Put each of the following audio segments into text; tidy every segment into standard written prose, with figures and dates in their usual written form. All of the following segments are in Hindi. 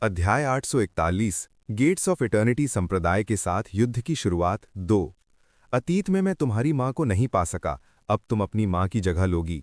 अध्याय 841 गेट्स ऑफ इटर्निटी संप्रदाय के साथ युद्ध की शुरुआत 2। अतीत में मैं तुम्हारी मां को नहीं पा सका, अब तुम अपनी मां की जगह लोगी।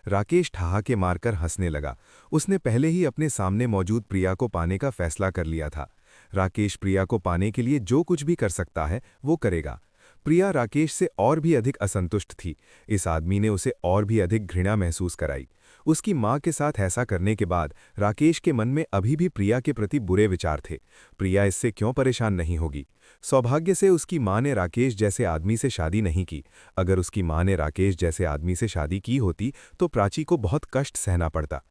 राकेश ठहाके मारकर हंसने लगा। उसने पहले ही अपने सामने मौजूद प्रिया को पाने का फैसला कर लिया था। राकेश प्रिया को पाने के लिए जो कुछ भी कर सकता है वो करेगा। प्रिया राकेश से और भी अधिक असंतुष्ट थी। इस आदमी ने उसे और भी अधिक घृणा महसूस कराई। उसकी मां के साथ ऐसा करने के बाद राकेश के मन में अभी भी प्रिया के प्रति बुरे विचार थे। प्रिया इससे क्यों परेशान नहीं होगी? सौभाग्य से उसकी मां ने राकेश जैसे आदमी से शादी नहीं की। अगर उसकी मां ने राकेश जैसे आदमी से शादी की होती तो प्राची को बहुत कष्ट सहना पड़ता।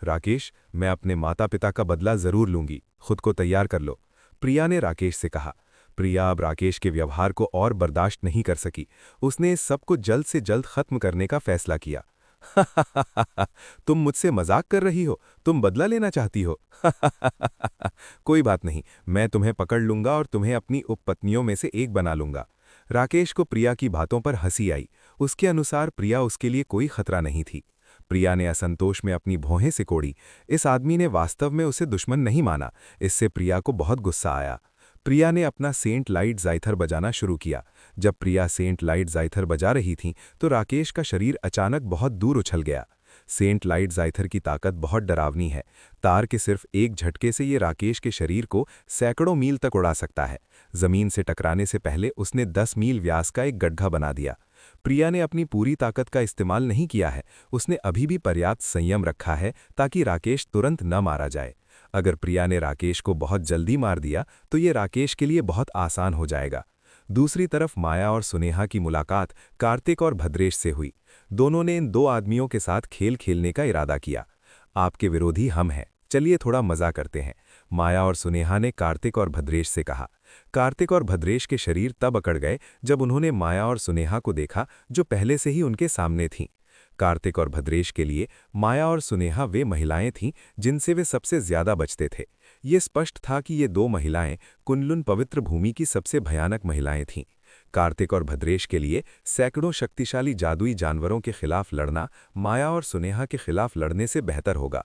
राकेश, मैं अपने माता पिता का बदला जरूर लूंगी, खुद को तैयार कर लो, प्रिया ने राकेश से कहा। प्रिया अब राकेश के व्यवहार को और बर्दाश्त नहीं कर सकी। उसने इस सब को जल्द से जल्द खत्म करने का फैसला किया। तुम मुझसे मजाक कर रही हो? तुम बदला लेना चाहती हो? कोई बात नहीं, मैं तुम्हें पकड़ लूंगा और तुम्हें अपनी उपपत्नियों में से एक बना लूंगा। राकेश को प्रिया की बातों पर हंसी आई। उसके अनुसार प्रिया उसके लिए कोई खतरा नहीं थी। प्रिया ने असंतोष में अपनी भौहें सिकोड़ी। इस आदमी ने वास्तव में उसे दुश्मन नहीं माना। इससे प्रिया को बहुत गुस्सा आया। प्रिया ने अपना सेंट लाइट जाइथर बजाना शुरू किया। जब प्रिया सेंट लाइट जाइथर बजा रही थी तो राकेश का शरीर अचानक बहुत दूर उछल गया। सेंट लाइट जाइथर की ताकत बहुत डरावनी है। तार के सिर्फ एक झटके से ये राकेश के शरीर को सैकड़ों मील तक उड़ा सकता है। जमीन से टकराने से पहले उसने 10 मील व्यास का एक गड्ढा बना दिया। प्रिया ने अपनी पूरी ताकत का इस्तेमाल नहीं किया है। उसने अभी भी पर्याप्त संयम रखा है ताकि राकेश तुरंत न मारा जाए। अगर प्रिया ने राकेश को बहुत जल्दी मार दिया तो ये राकेश के लिए बहुत आसान हो जाएगा। दूसरी तरफ माया और सुनेहा की मुलाकात कार्तिक और भद्रेश से हुई। दोनों ने इन दो आदमियों के साथ खेल खेलने का इरादा किया। आपके विरोधी हम हैं, चलिए थोड़ा मजा करते हैं, माया और सुनेहा ने कार्तिक और भद्रेश से कहा। कार्तिक और भद्रेश के शरीर तब अकड़ गए जब उन्होंने माया और सुनेहा को देखा जो पहले से ही उनके सामने थीं। कार्तिक और भद्रेश के लिए माया और सुनेहा वे महिलाएं थीं जिनसे वे सबसे ज्यादा बचते थे। ये स्पष्ट था कि ये दो महिलाएं कुनलुन पवित्र भूमि की सबसे भयानक महिलाएं थीं। कार्तिक और भद्रेश के लिए सैकड़ों शक्तिशाली जादुई जानवरों के खिलाफ लड़ना माया और सुनेहा के खिलाफ लड़ने से बेहतर होगा।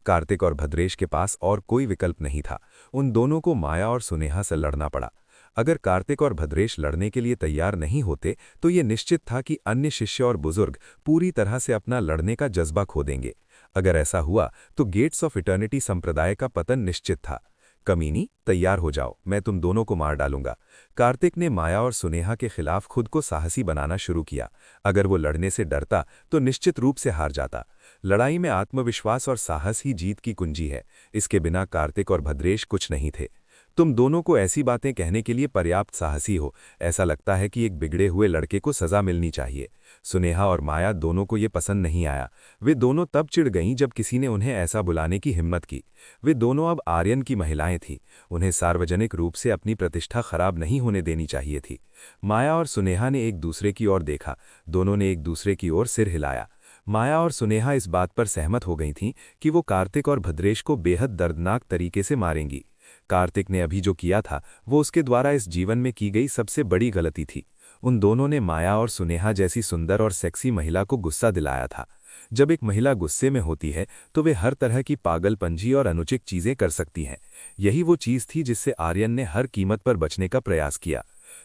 कार्तिक और भद्रेश के पास और कोई विकल्प नहीं था। उन दोनों को माया और सुनेहा से लड़ना पड़ा। अगर कार्तिक और भद्रेश लड़ने के लिए तैयार नहीं होते तो ये निश्चित था कि अन्य शिष्य और बुजुर्ग पूरी तरह से अपना लड़ने का जज्बा खो देंगे। अगर ऐसा हुआ तो गेट्स ऑफ इटर्निटी संप्रदाय का पतन निश्चित था। कमीनी, तैयार हो जाओ, मैं तुम दोनों को मार डालूंगा। कार्तिक ने माया और सुनेहा के खिलाफ खुद को साहसी बनाना शुरू किया। अगर वो लड़ने से डरता तो निश्चित रूप से हार जाता। लड़ाई में आत्मविश्वास और साहस ही जीत की कुंजी है। इसके बिना कार्तिक और भद्रेश कुछ नहीं थे। तुम दोनों को ऐसी बातें कहने के लिए पर्याप्त साहसी हो। ऐसा लगता है कि एक बिगड़े हुए लड़के को सजा मिलनी चाहिए। सुनेहा और माया दोनों को ये पसंद नहीं आया। वे दोनों तब चिढ़ गईं जब किसी ने उन्हें ऐसा बुलाने की हिम्मत की। वे दोनों अब आर्यन की महिलाएं थीं। उन्हें सार्वजनिक रूप से अपनी प्रतिष्ठा खराब नहीं होने देनी चाहिए थी। माया और सुनेहा ने एक दूसरे की ओर देखा। दोनों ने एक दूसरे की ओर सिर हिलाया। माया और सुनेहा इस बात पर सहमत हो गई थीं कि वो कार्तिक और भद्रेश को बेहद दर्दनाक तरीके से मारेंगी। कार्तिक ने अभी जो किया था वो उसके द्वारा इस जीवन में की गई सबसे बड़ी गलती थी। उन दोनों ने माया और सुनेहा जैसी सुंदर और सेक्सी महिला को गुस्सा दिलाया था। जब एक महिला गुस्से में होती है तो वे हर तरह की पागलपंजी और अनुचित चीजें कर सकती हैं। यही वो चीज थी जिससे आर्यन ने हर कीमत पर बचने का प्रयास किया।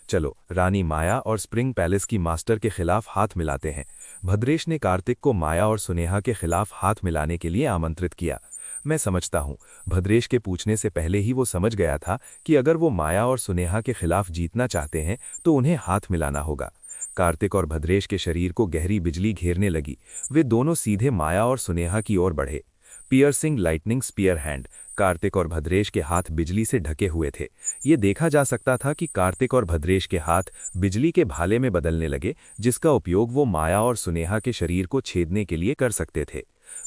चलो, रानी माया और स्प्रिंग पैलेस की मास्टर के खिलाफ हाथ मिलाते हैं। भद्रेश ने कार्तिक को माया और सुनेहा के खिलाफ हाथ मिलाने के लिए आमंत्रित किया। मैं समझता हूँ, भद्रेश के पूछने से पहले ही वो समझ गया था कि अगर वो माया और सुनेहा के खिलाफ जीतना चाहते हैं तो उन्हें हाथ मिलाना होगा। कार्तिक और भद्रेश के शरीर को गहरी बिजली घेरने लगी। वे दोनों सीधे माया और सुनेहा की ओर बढ़े। Piercing lightning spear hand. Kartik और भद्रेश के हाथ बिजली से ढके हुए थे। ये देखा जा सकता था कि कार्तिक और भद्रेश के हाथ बिजली के भाले में बदलने लगे, जिसका उपयोग वो माया और सुनेहा के शरीर को छेदने के लिए कर सकते थे।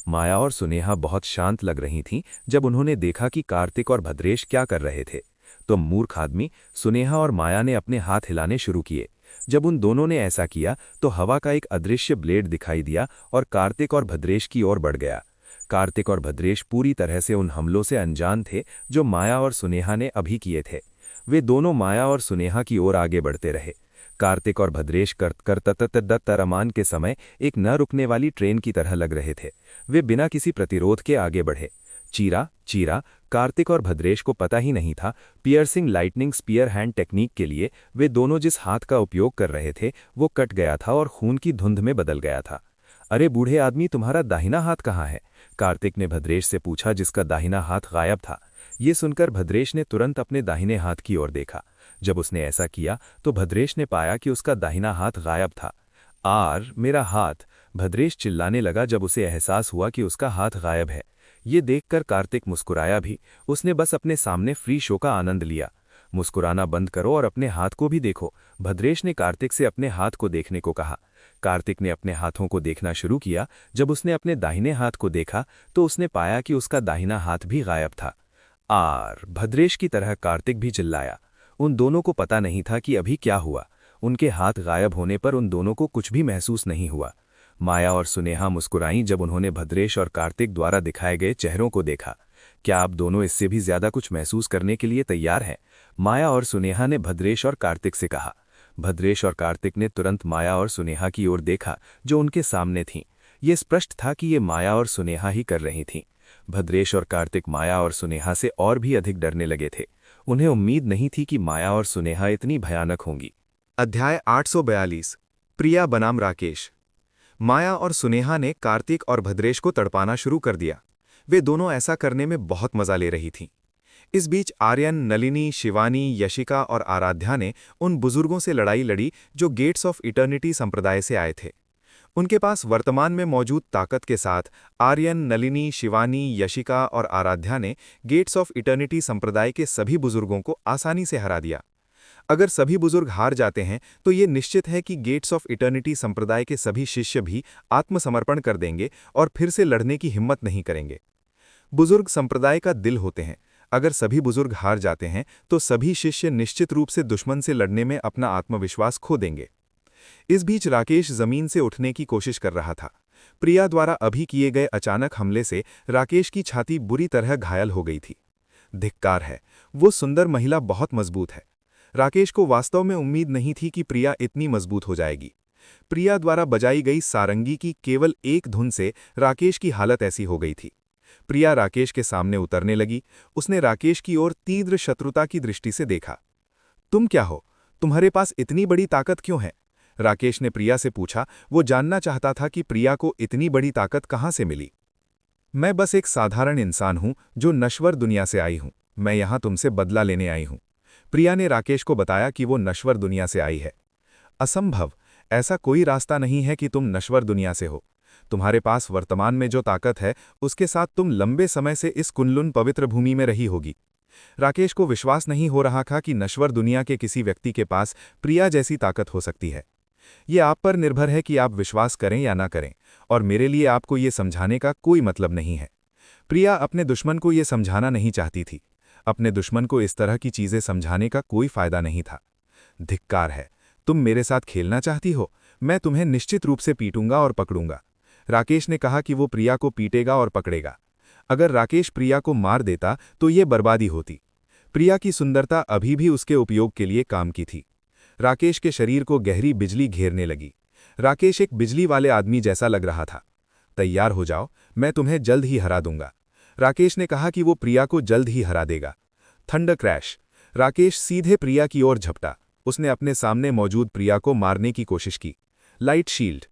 माया और सुनेहा बहुत शांत लग रही थीं जब उन्होंने देखा कि कार्तिक और भद्रेश क्या कर रहे थे। तो मूर्ख आदमी, सुनेहा और माया ने अपने हाथ हिलाने शुरू किए। जब उन दोनों ने ऐसा किया तो हवा का एक अदृश्य ब्लेड दिखाई दिया और कार्तिक और भद्रेश की ओर बढ़ गया। कार्तिक और भद्रेश पूरी तरह से उन हमलों से अनजान थे जो माया और सुनेहा ने अभी किए थे। वे दोनों माया और सुनेहा की ओर आगे बढ़ते रहे। कार्तिक और भद्रेश करतततततरमान के समय एक न रुकने वाली ट्रेन की तरह लग रहे थे। वे बिना किसी प्रतिरोध के आगे बढ़े। चीरा चीरा। कार्तिक और भद्रेश को पता ही नहीं था, piercing lightning spear hand technique के लिए वे दोनों जिस हाथ का उपयोग कर रहे थे वो कट गया था और खून की धुंध में बदल गया था। अरे बूढ़े आदमी, तुम्हारा दाहिना हाथ कहाँ है? कार्तिक ने भद्रेश से पूछा, जिसका दाहिना हाथ गायब था। ये सुनकर भद्रेश ने तुरंत अपने दाहिने हाथ की ओर देखा। जब उसने ऐसा किया तो भद्रेश ने पाया कि उसका दाहिना हाथ गायब था। मेरा हाथ! भद्रेश चिल्लाने लगा जब उसे एहसास हुआ कि उसका हाथ गायब है। ये देखकर कार्तिक मुस्कुराया भी। उसने बस अपने सामने फ्री शो का आनंद लिया। मुस्कुराना बंद करो और अपने हाथ को भी देखो, भद्रेश ने कार्तिक से अपने हाथ को देखने को कहा। कार्तिक ने अपने हाथों को देखना शुरू किया। जब उसने अपने दाहिने हाथ को देखा तो उसने पाया कि उसका दाहिना हाथ भी गायब था। भद्रेश की तरह कार्तिक भी चिल्लाया। उन दोनों को पता नहीं था कि अभी क्या हुआ। उनके हाथ गायब होने पर उन दोनों को कुछ भी महसूस नहीं हुआ। माया और सुनेहा मुस्कुराईं जब उन्होंने भद्रेश और कार्तिक द्वारा दिखाए गए चेहरों को देखा। क्या आप दोनों इससे भी ज्यादा कुछ महसूस करने के लिए तैयार हैं? माया और सुनेहा ने भद्रेश और कार्तिक से कहा। भद्रेश और कार्तिक ने तुरंत माया और सुनेहा की ओर देखा जो उनके सामने थीं। ये स्पष्ट था कि ये माया और सुनेहा ही कर रही थीं। भद्रेश और कार्तिक माया और सुनेहा से और भी अधिक डरने लगे थे। उन्हें उम्मीद नहीं थी कि माया और सुनेहा इतनी भयानक होंगी। अध्याय 842। प्रिया बनाम राकेश। माया और सुनेहा ने कार्तिक और भद्रेश को तड़पाना शुरू कर दिया। वे दोनों ऐसा करने में बहुत मजा ले रही थीं। इस बीच आर्यन, नलिनी, शिवानी, यशिका और आराध्या ने उन बुजुर्गों से लड़ाई लड़ी जो गेट्स ऑफ इटर्निटी संप्रदाय से आए थे। उनके पास वर्तमान में मौजूद ताकत के साथ आर्यन, नलिनी, शिवानी, यशिका और आराध्या ने गेट्स ऑफ इटर्निटी संप्रदाय के सभी बुजुर्गों को आसानी से हरा दिया। अगर सभी बुजुर्ग हार जाते हैं तो ये निश्चित है कि गेट्स ऑफ इटर्निटी संप्रदाय के सभी शिष्य भी आत्मसमर्पण कर देंगे और फिर से लड़ने की हिम्मत नहीं करेंगे। बुजुर्ग संप्रदाय का दिल होते हैं। अगर सभी बुजुर्ग हार जाते हैं तो सभी शिष्य निश्चित रूप से दुश्मन से लड़ने में अपना आत्मविश्वास खो देंगे। इस बीच राकेश जमीन से उठने की कोशिश कर रहा था। प्रिया द्वारा अभी किए गए अचानक हमले से राकेश की छाती बुरी तरह घायल हो गई थी। धिक्कार है, वो सुंदर महिला बहुत मजबूत है। राकेश को वास्तव में उम्मीद नहीं थी कि प्रिया इतनी मजबूत हो जाएगी। प्रिया द्वारा बजाई गई सारंगी की केवल एक धुन से राकेश की हालत ऐसी हो गई थी। प्रिया राकेश के सामने उतरने लगी। उसने राकेश की ओर तीव्र शत्रुता की दृष्टि से देखा। तुम क्या हो? तुम्हारे पास इतनी बड़ी ताकत क्यों है? राकेश ने प्रिया से पूछा। वो जानना चाहता था कि प्रिया को इतनी बड़ी ताकत कहाँ से मिली। मैं बस एक साधारण इंसान हूं जो नश्वर दुनिया से आई हूं। मैं यहां तुमसे बदला लेने आई हूं। प्रिया ने राकेश को बताया कि वो नश्वर दुनिया से आई है। असंभव! ऐसा कोई रास्ता नहीं है कि तुम नश्वर दुनिया से हो। तुम्हारे पास वर्तमान में जो ताकत है उसके साथ तुम लंबे समय से इस कुनलुन पवित्र भूमि में रही होगी। राकेश को विश्वास नहीं हो रहा था कि नश्वर दुनिया के किसी व्यक्ति के पास प्रिया जैसी ताकत हो सकती है। ये आप पर निर्भर है कि आप विश्वास करें या ना करें, और मेरे लिए आपको ये समझाने का कोई मतलब नहीं है। प्रिया अपने दुश्मन को ये समझाना नहीं चाहती थी। अपने दुश्मन को इस तरह की चीजें समझाने का कोई फायदा नहीं था। धिक्कार है! तुम मेरे साथ खेलना चाहती हो? मैं तुम्हें निश्चित रूप से पीटूंगा और पकड़ूंगा। राकेश ने कहा कि वो प्रिया को पीटेगा और पकड़ेगा। अगर राकेश प्रिया को मार देता तो ये बर्बादी होती। प्रिया की सुंदरता अभी भी उसके उपयोग के लिए काम की थी। राकेश के शरीर को गहरी बिजली घेरने लगी। राकेश एक बिजली वाले आदमी जैसा लग रहा था। तैयार हो जाओ, मैं तुम्हें जल्द ही हरा दूंगा। राकेश ने कहा कि वो प्रिया को जल्द ही हरा देगा। Thunder crash! राकेश सीधे प्रिया की ओर झपटा। उसने अपने सामने मौजूद प्रिया को मारने की कोशिश की। Light shield!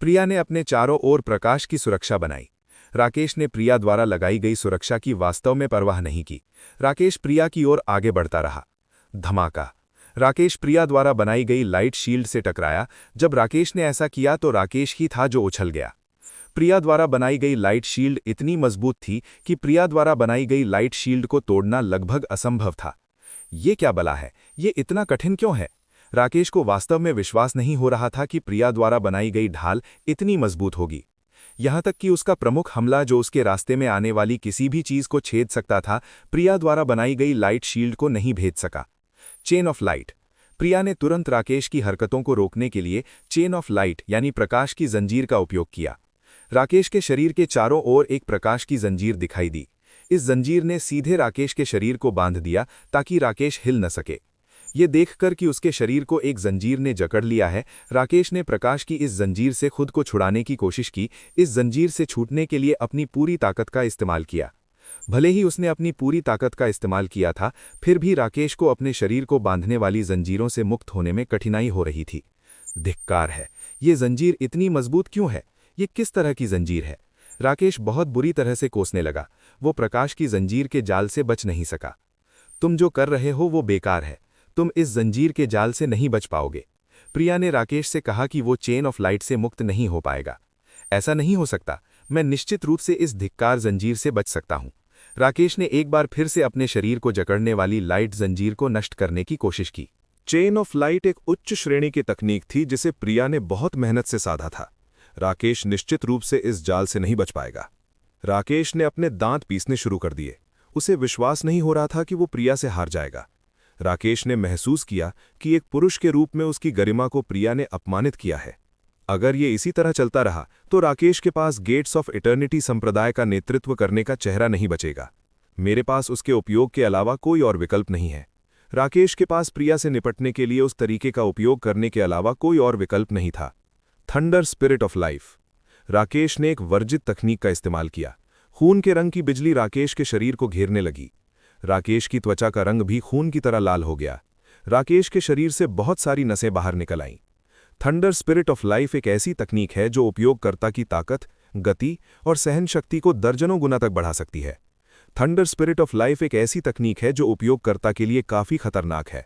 प्रिया ने अपने चारों ओर प्रकाश की सुरक्षा बनाई। राकेश ने प्रिया द्वारा लगाई गई सुरक्षा की वास्तव में परवाह नहीं की। राकेश प्रिया की ओर आगे बढ़ता रहा। धमाका! राकेश प्रिया द्वारा बनाई गई लाइट शील्ड से टकराया। जब राकेश ने ऐसा किया तो राकेश ही था जो उछल गया। प्रिया द्वारा बनाई गई लाइट शील्ड इतनी मजबूत थी कि प्रिया द्वारा बनाई गई लाइट शील्ड को तोड़ना लगभग असंभव था। ये क्या बला है? ये इतना कठिन क्यों है? राकेश को वास्तव में विश्वास नहीं हो रहा था कि प्रिया द्वारा बनाई गई ढाल इतनी मजबूत होगी। यहां तक कि उसका प्रमुख हमला जो उसके रास्ते में आने वाली किसी भी चीज को छेद सकता था, प्रिया द्वारा बनाई गई लाइट शील्ड को नहीं भेद सका। Chain of light! प्रिया ने तुरंत राकेश की हरकतों को रोकने के लिए चेन ऑफ लाइट यानी प्रकाश की जंजीर का उपयोग किया। राकेश के शरीर के चारों ओर एक प्रकाश की जंजीर दिखाई दी। इस जंजीर ने सीधे राकेश के शरीर को बांध दिया ताकि राकेश हिल न सके। ये देखकर कि उसके शरीर को एक जंजीर ने जकड़ लिया है, राकेश ने प्रकाश की इस जंजीर से खुद को छुड़ाने की कोशिश की। इस जंजीर से छूटने के लिए अपनी पूरी ताकत का इस्तेमाल किया। भले ही उसने अपनी पूरी ताकत का इस्तेमाल किया था, फिर भी राकेश को अपने शरीर को बांधने वाली जंजीरों से मुक्त होने में कठिनाई हो रही थी। धिक्कार है, ये जंजीर इतनी मजबूत क्यों है? ये किस तरह की जंजीर है? राकेश बहुत बुरी तरह से कोसने लगा। वो प्रकाश की जंजीर के जाल से बच नहीं सका। तुम जो कर रहे हो वो बेकार है। तुम इस जंजीर के जाल से नहीं बच पाओगे। प्रिया ने राकेश से कहा कि वो चेन ऑफ लाइट से मुक्त नहीं हो पाएगा। ऐसा नहीं हो सकता। मैं निश्चित रूप से इस धिक्कार जंजीर से बच सकता हूं। राकेश ने एक बार फिर से अपने शरीर को जकड़ने वाली लाइट जंजीर को नष्ट करने की कोशिश की। चेन ऑफ लाइट एक उच्च श्रेणी की तकनीक थी जिसे प्रिया ने बहुत मेहनत से साधा था। राकेश निश्चित रूप से इस जाल से नहीं बच पाएगा। राकेश ने अपने दांत पीसने शुरू कर दिए। उसे विश्वास नहीं हो रहा था कि वो प्रिया से हार जाएगा। राकेश ने महसूस किया कि एक पुरुष के रूप में उसकी गरिमा को प्रिया ने अपमानित किया है। अगर ये इसी तरह चलता रहा तो राकेश के पास गेट्स ऑफ इटर्निटी संप्रदाय का नेतृत्व करने का चेहरा नहीं बचेगा। मेरे पास उसके उपयोग के अलावा कोई और विकल्प नहीं है। राकेश के पास प्रिया से निपटने के लिए उस तरीके का उपयोग करने के अलावा कोई और विकल्प नहीं था। Thunder spirit of life. Rakesh ने एक वर्जित तकनीक का इस्तेमाल किया। खून के रंग की बिजली राकेश के शरीर को घेरने लगी। राकेश की त्वचा का रंग भी खून की तरह लाल हो गया। राकेश के शरीर से बहुत सारी नसें बाहर निकल आईं। थंडर स्पिरिट ऑफ लाइफ एक ऐसी तकनीक है जो उपयोगकर्ता की ताकत, गति और सहन शक्ति को दर्जनों गुना तक बढ़ा सकती है। थंडर स्पिरिट ऑफ लाइफ एक ऐसी तकनीक है जो उपयोगकर्ता के लिए काफी खतरनाक है।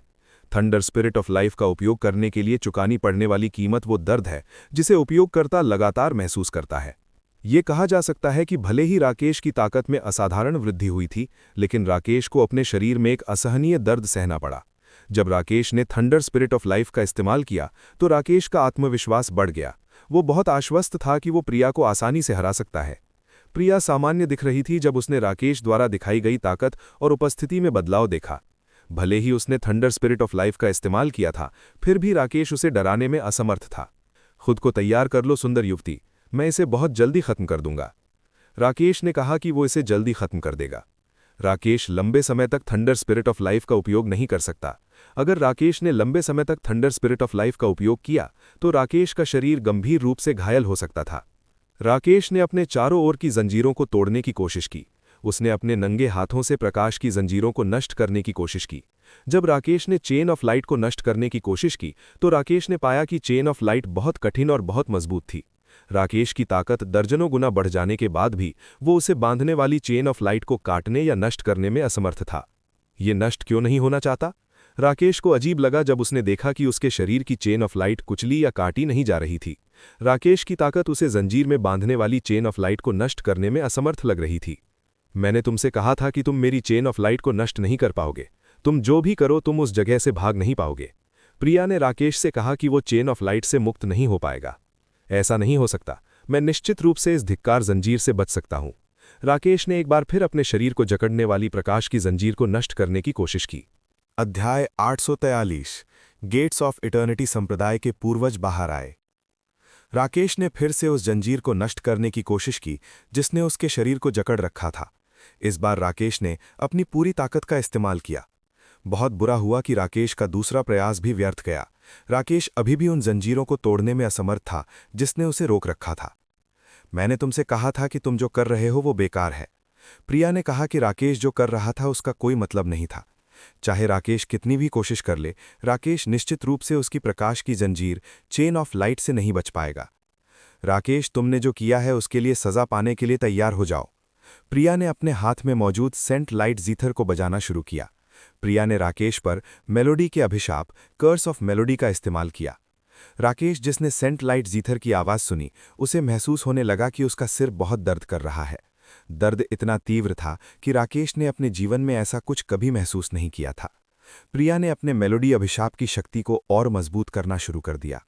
थंडर स्पिरिट ऑफ लाइफ का उपयोग करने के लिए चुकानी पड़ने वाली कीमत वो दर्द है जिसे उपयोगकर्ता लगातार महसूस करता है। ये कहा जा सकता है कि भले ही राकेश की ताकत में असाधारण वृद्धि हुई थी, लेकिन राकेश को अपने शरीर में एक असहनीय दर्द सहना पड़ा। जब राकेश ने थंडर स्पिरिट ऑफ लाइफ का इस्तेमाल किया तो राकेश का आत्मविश्वास बढ़ गया। वो बहुत आश्वस्त था कि वो प्रिया को आसानी से हरा सकता है। प्रिया सामान्य दिख रही थी जब उसने राकेश द्वारा दिखाई गई ताकत और उपस्थिति में बदलाव देखा। भले ही उसने थंडर स्पिरिट ऑफ लाइफ का इस्तेमाल किया था, फिर भी राकेश उसे डराने में असमर्थ था। खुद को तैयार कर लो सुंदर युवती, मैं इसे बहुत जल्दी खत्म कर दूंगा। राकेश ने कहा कि वो इसे जल्दी खत्म कर देगा। राकेश लंबे समय तक थंडर स्पिरिट ऑफ लाइफ का उपयोग नहीं कर सकता। अगर राकेश ने लंबे समय तक थंडर स्पिरिट ऑफ लाइफ का उपयोग किया तो राकेश का शरीर गंभीर रूप से घायल हो सकता था। राकेश ने अपने चारों ओर की जंजीरों को तोड़ने की कोशिश की। उसने अपने नंगे हाथों से प्रकाश की जंजीरों को नष्ट करने की कोशिश की। जब राकेश ने चेन ऑफ लाइट को नष्ट करने की कोशिश की तो राकेश ने पाया कि चेन ऑफ लाइट बहुत कठिन और बहुत मजबूत थी। राकेश की ताकत दर्जनों गुना बढ़ जाने के बाद भी वो उसे बांधने वाली चेन ऑफ लाइट को काटने या नष्ट करने में असमर्थ था। ये नष्ट क्यों नहीं होना चाहता? राकेश को अजीब लगा जब उसने देखा कि उसके शरीर की चेन ऑफ लाइट कुचली या काटी नहीं जा रही थी। राकेश की ताकत उसे जंजीर में बांधने वाली चेन ऑफ लाइट को नष्ट करने में असमर्थ लग रही थी। मैंने तुमसे कहा था कि तुम मेरी चेन ऑफ लाइट को नष्ट नहीं कर पाओगे। तुम जो भी करो तुम उस जगह से भाग नहीं पाओगे। प्रिया ने राकेश से कहा कि वो चेन ऑफ लाइट से मुक्त नहीं हो पाएगा। ऐसा नहीं हो सकता। मैं निश्चित रूप से इस धिक्कार जंजीर से बच सकता हूं। राकेश ने एक बार फिर अपने शरीर को जकड़ने वाली प्रकाश की जंजीर को नष्ट करने की कोशिश की। अध्याय 843 गेट्स ऑफ इटर्निटी संप्रदाय के पूर्वज बाहर आए। राकेश ने फिर से उस जंजीर को नष्ट करने की कोशिश की जिसने उसके शरीर को जकड़ रखा था। इस बार राकेश ने अपनी पूरी ताकत का इस्तेमाल किया। बहुत बुरा हुआ कि राकेश का दूसरा प्रयास भी व्यर्थ गया। राकेश अभी भी उन जंजीरों को तोड़ने में असमर्थ था जिसने उसे रोक रखा था। मैंने तुमसे कहा था कि तुम जो कर रहे हो वो बेकार है। प्रिया ने कहा कि राकेश जो कर रहा था उसका कोई मतलब नहीं था। चाहे राकेश कितनी भी कोशिश कर ले, राकेश निश्चित रूप से उसकी प्रकाश की जंजीर चेन ऑफ लाइट से नहीं बच पाएगा। राकेश, तुमने जो किया है उसके लिए सजा पाने के लिए तैयार हो जाओ। प्रिया ने अपने हाथ में मौजूद सेंट लाइट जीथर को बजाना शुरू किया। प्रिया ने राकेश पर मेलोडी के अभिशाप कर्स ऑफ मेलोडी का इस्तेमाल किया। राकेश, जिसने सेंट लाइट जीथर की आवाज़ सुनी, उसे महसूस होने लगा कि उसका सिर बहुत दर्द कर रहा है। दर्द इतना तीव्र था कि राकेश ने अपने जीवन में ऐसा कुछ कभी महसूस नहीं किया था। प्रिया ने अपने मेलोडी अभिशाप की शक्ति को और मजबूत करना शुरू कर दिया।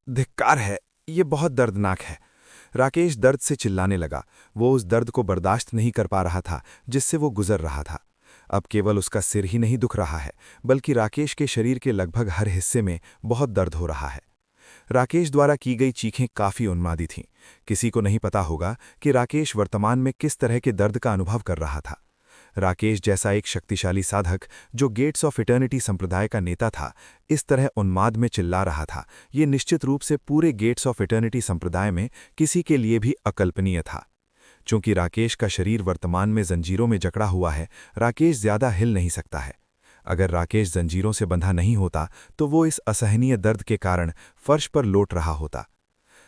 धिक्कार है, ये बहुत दर्दनाक है। राकेश दर्द से चिल्लाने लगा। वो उस दर्द को बर्दाश्त नहीं कर पा रहा था जिससे वो गुजर रहा था। अब केवल उसका सिर ही नहीं दुख रहा है, बल्कि राकेश के शरीर के लगभग हर हिस्से में बहुत दर्द हो रहा है। राकेश द्वारा की गई चीखें काफ़ी उन्मादी थीं। किसी को नहीं पता होगा कि राकेश वर्तमान में किस तरह के दर्द का अनुभव कर रहा था। राकेश जैसा एक शक्तिशाली साधक जो गेट्स ऑफ इटर्निटी संप्रदाय का नेता था, इस तरह उन्माद में चिल्ला रहा था, ये निश्चित रूप से पूरे गेट्स ऑफ इटर्निटी संप्रदाय में किसी के लिए भी अकल्पनीय था। चूंकि राकेश का शरीर वर्तमान में जंजीरों में जकड़ा हुआ है, राकेश ज्यादा हिल नहीं सकता है। अगर राकेश जंजीरों से बंधा नहीं होता तो वो इस असहनीय दर्द के कारण फर्श पर लौट रहा होता।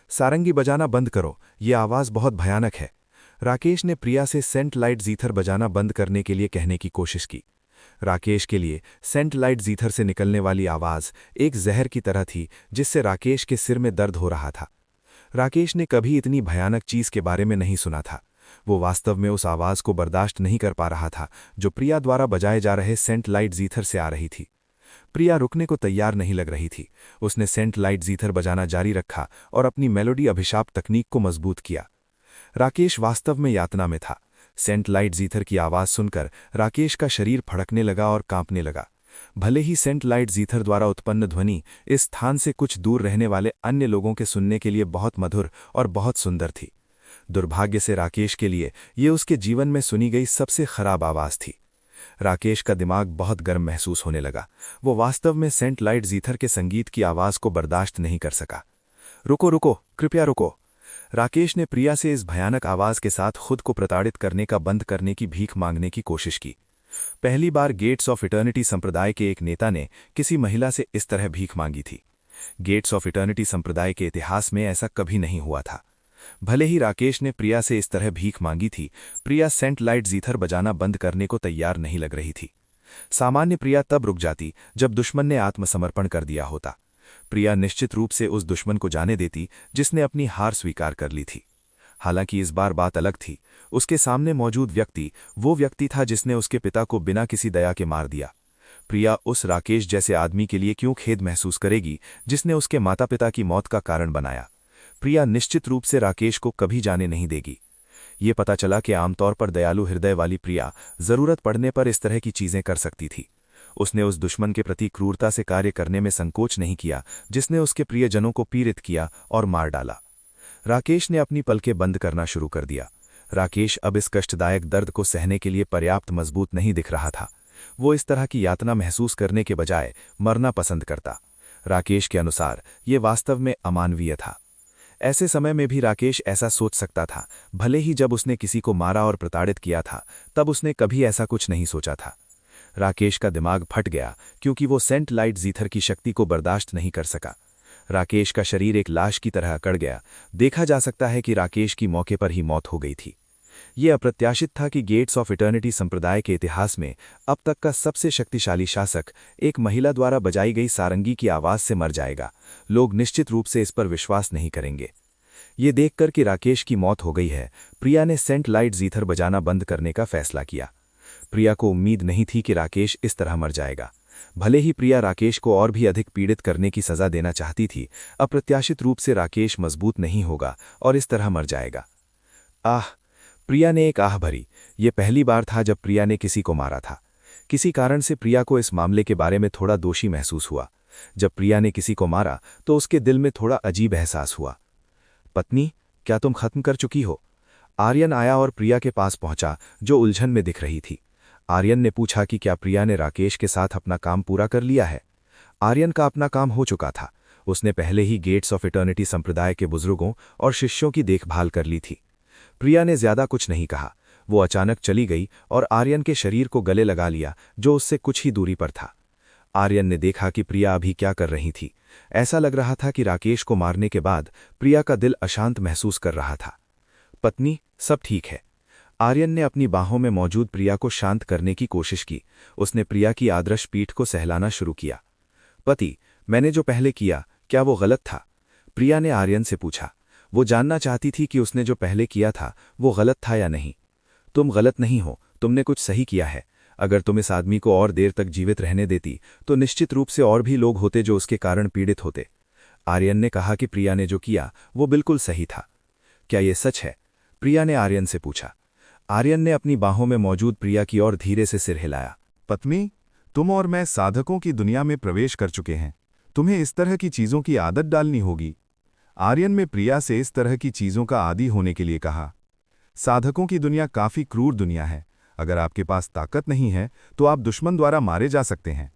सारंगी बजाना बंद करो, ये आवाज़ बहुत भयानक है। राकेश ने प्रिया से सेंट लाइट जीथर बजाना बंद करने के लिए कहने की कोशिश की। राकेश के लिए सेंट लाइट जीथर से निकलने वाली आवाज़ एक जहर की तरह थी, जिससे राकेश के सिर में दर्द हो रहा था। राकेश ने कभी इतनी भयानक चीज़ के बारे में नहीं सुना था। वो वास्तव में उस आवाज़ को बर्दाश्त नहीं कर पा रहा था जो प्रिया द्वारा बजाए जा रहे सेंट लाइट जीथर से आ रही थी। प्रिया रुकने को तैयार नहीं लग रही थी। उसने सेंट लाइट जीथर बजाना जारी रखा और अपनी मेलोडी अभिशाप तकनीक को मजबूत किया। राकेश वास्तव में यातना में था। सेंट लाइट जीथर की आवाज़ सुनकर राकेश का शरीर फड़कने लगा और कांपने लगा। भले ही सेंट लाइट जीथर द्वारा उत्पन्न ध्वनि इस स्थान से कुछ दूर रहने वाले अन्य लोगों के सुनने के लिए बहुत मधुर और बहुत सुंदर थी, दुर्भाग्य से राकेश के लिए ये उसके जीवन में सुनी गई सबसे खराब आवाज़ थी। राकेश का दिमाग बहुत गर्म महसूस होने लगा। वो वास्तव में सेंट लाइट जीथर के संगीत की आवाज़ को बर्दाश्त नहीं कर सका। रुको रुको, कृपया रुको। राकेश ने प्रिया से इस भयानक आवाज़ के साथ खुद को प्रताड़ित करने का बंद करने की भीख मांगने की कोशिश की। पहली बार गेट्स ऑफ इटर्निटी संप्रदाय के एक नेता ने किसी महिला से इस तरह भीख मांगी थी। गेट्स ऑफ इटर्निटी संप्रदाय के इतिहास में ऐसा कभी नहीं हुआ था। भले ही राकेश ने प्रिया से इस तरह भीख मांगी थी, प्रिया सेंट लाइट जीथर बजाना बंद करने को तैयार नहीं लग रही थी। सामान्य प्रिया तब रुक जाती जब दुश्मन ने आत्मसमर्पण कर दिया होता। प्रिया निश्चित रूप से उस दुश्मन को जाने देती जिसने अपनी हार स्वीकार कर ली थी। हालांकि इस बार बात अलग थी। उसके सामने मौजूद व्यक्ति वो व्यक्ति था जिसने उसके पिता को बिना किसी दया के मार दिया। प्रिया उस राकेश जैसे आदमी के लिए क्यों खेद महसूस करेगी जिसने उसके माता पिता की मौत का कारण बनाया। प्रिया निश्चित रूप से राकेश को कभी जाने नहीं देगी। ये पता चला कि आमतौर पर दयालु हृदय वाली प्रिया जरूरत पड़ने पर इस तरह की चीजें कर सकती थी। उसने उस दुश्मन के प्रति क्रूरता से कार्य करने में संकोच नहीं किया जिसने उसके प्रियजनों को पीड़ित किया और मार डाला। राकेश ने अपनी पलकें बंद करना शुरू कर दिया। राकेश अब इस कष्टदायक दर्द को सहने के लिए पर्याप्त मजबूत नहीं दिख रहा था। वो इस तरह की यातना महसूस करने के बजाय मरना पसंद करता। राकेश के अनुसार ये वास्तव में अमानवीय था। ऐसे समय में भी राकेश ऐसा सोच सकता था। भले ही जब उसने किसी को मारा और प्रताड़ित किया था तब उसने कभी ऐसा कुछ नहीं सोचा था। राकेश का दिमाग फट गया क्योंकि वो सेंट लाइट जीथर की शक्ति को बर्दाश्त नहीं कर सका। राकेश का शरीर एक लाश की तरह अकड़ गया। देखा जा सकता है कि राकेश की मौके पर ही मौत हो गई थी। ये अप्रत्याशित था कि गेट्स ऑफ इटर्निटी संप्रदाय के इतिहास में अब तक का सबसे शक्तिशाली शासक एक महिला द्वारा बजाई गई सारंगी की आवाज से मर जाएगा। लोग निश्चित रूप से इस पर विश्वास नहीं करेंगे। ये देखकर कि राकेश की मौत हो गई है, प्रिया ने सेंट लाइट जीथर बजाना बंद करने का फैसला किया। प्रिया को उम्मीद नहीं थी कि राकेश इस तरह मर जाएगा। भले ही प्रिया राकेश को और भी अधिक पीड़ित करने की सजा देना चाहती थी, अप्रत्याशित रूप से राकेश मजबूत नहीं होगा और इस तरह मर जाएगा। आह! प्रिया ने एक आह भरी। ये पहली बार था जब प्रिया ने किसी को मारा था। किसी कारण से प्रिया को इस मामले के बारे में थोड़ा दोषी महसूस हुआ। जब प्रिया ने किसी को मारा तो उसके दिल में थोड़ा अजीब एहसास हुआ। पत्नी, क्या तुम खत्म कर चुकी हो? आर्यन आया और प्रिया के पास पहुंचा, जो उलझन में दिख रही थी। आर्यन ने पूछा कि क्या प्रिया ने राकेश के साथ अपना काम पूरा कर लिया है। आर्यन का अपना काम हो चुका था। उसने पहले ही गेट्स ऑफ इटर्निटी संप्रदाय के बुजुर्गों और शिष्यों की देखभाल कर ली थी। प्रिया ने ज्यादा कुछ नहीं कहा। वो अचानक चली गई और आर्यन के शरीर को गले लगा लिया, जो उससे कुछ ही दूरी पर था। आर्यन ने देखा कि प्रिया अभी क्या कर रही थी। ऐसा लग रहा था कि राकेश को मारने के बाद प्रिया का दिल अशांत महसूस कर रहा था। पत्नी, सब ठीक है। आर्यन ने अपनी बाहों में मौजूद प्रिया को शांत करने की कोशिश की। उसने प्रिया की आदर्श पीठ को सहलाना शुरू किया। पति, मैंने जो पहले किया, क्या वो गलत था? प्रिया ने आर्यन से पूछा। वो जानना चाहती थी कि उसने जो पहले किया था वो गलत था या नहीं। तुम गलत नहीं हो, तुमने कुछ सही किया है। अगर तुम इस आदमी को और देर तक जीवित रहने देती तो निश्चित रूप से और भी लोग होते जो उसके कारण पीड़ित होते। आर्यन ने कहा कि प्रिया ने जो किया वो बिल्कुल सही था। क्या ये सच है? प्रिया ने आर्यन से पूछा। आर्यन ने अपनी बाहों में मौजूद प्रिया की ओर धीरे से सिर हिलाया। पत्नी, तुम और मैं साधकों की दुनिया में प्रवेश कर चुके हैं। तुम्हें इस तरह की चीजों की आदत डालनी होगी। आर्यन ने प्रिया से इस तरह की चीजों का आदी होने के लिए कहा। साधकों की दुनिया काफी क्रूर दुनिया है। अगर आपके पास ताकत नहीं है तो आप दुश्मन द्वारा मारे जा सकते हैं।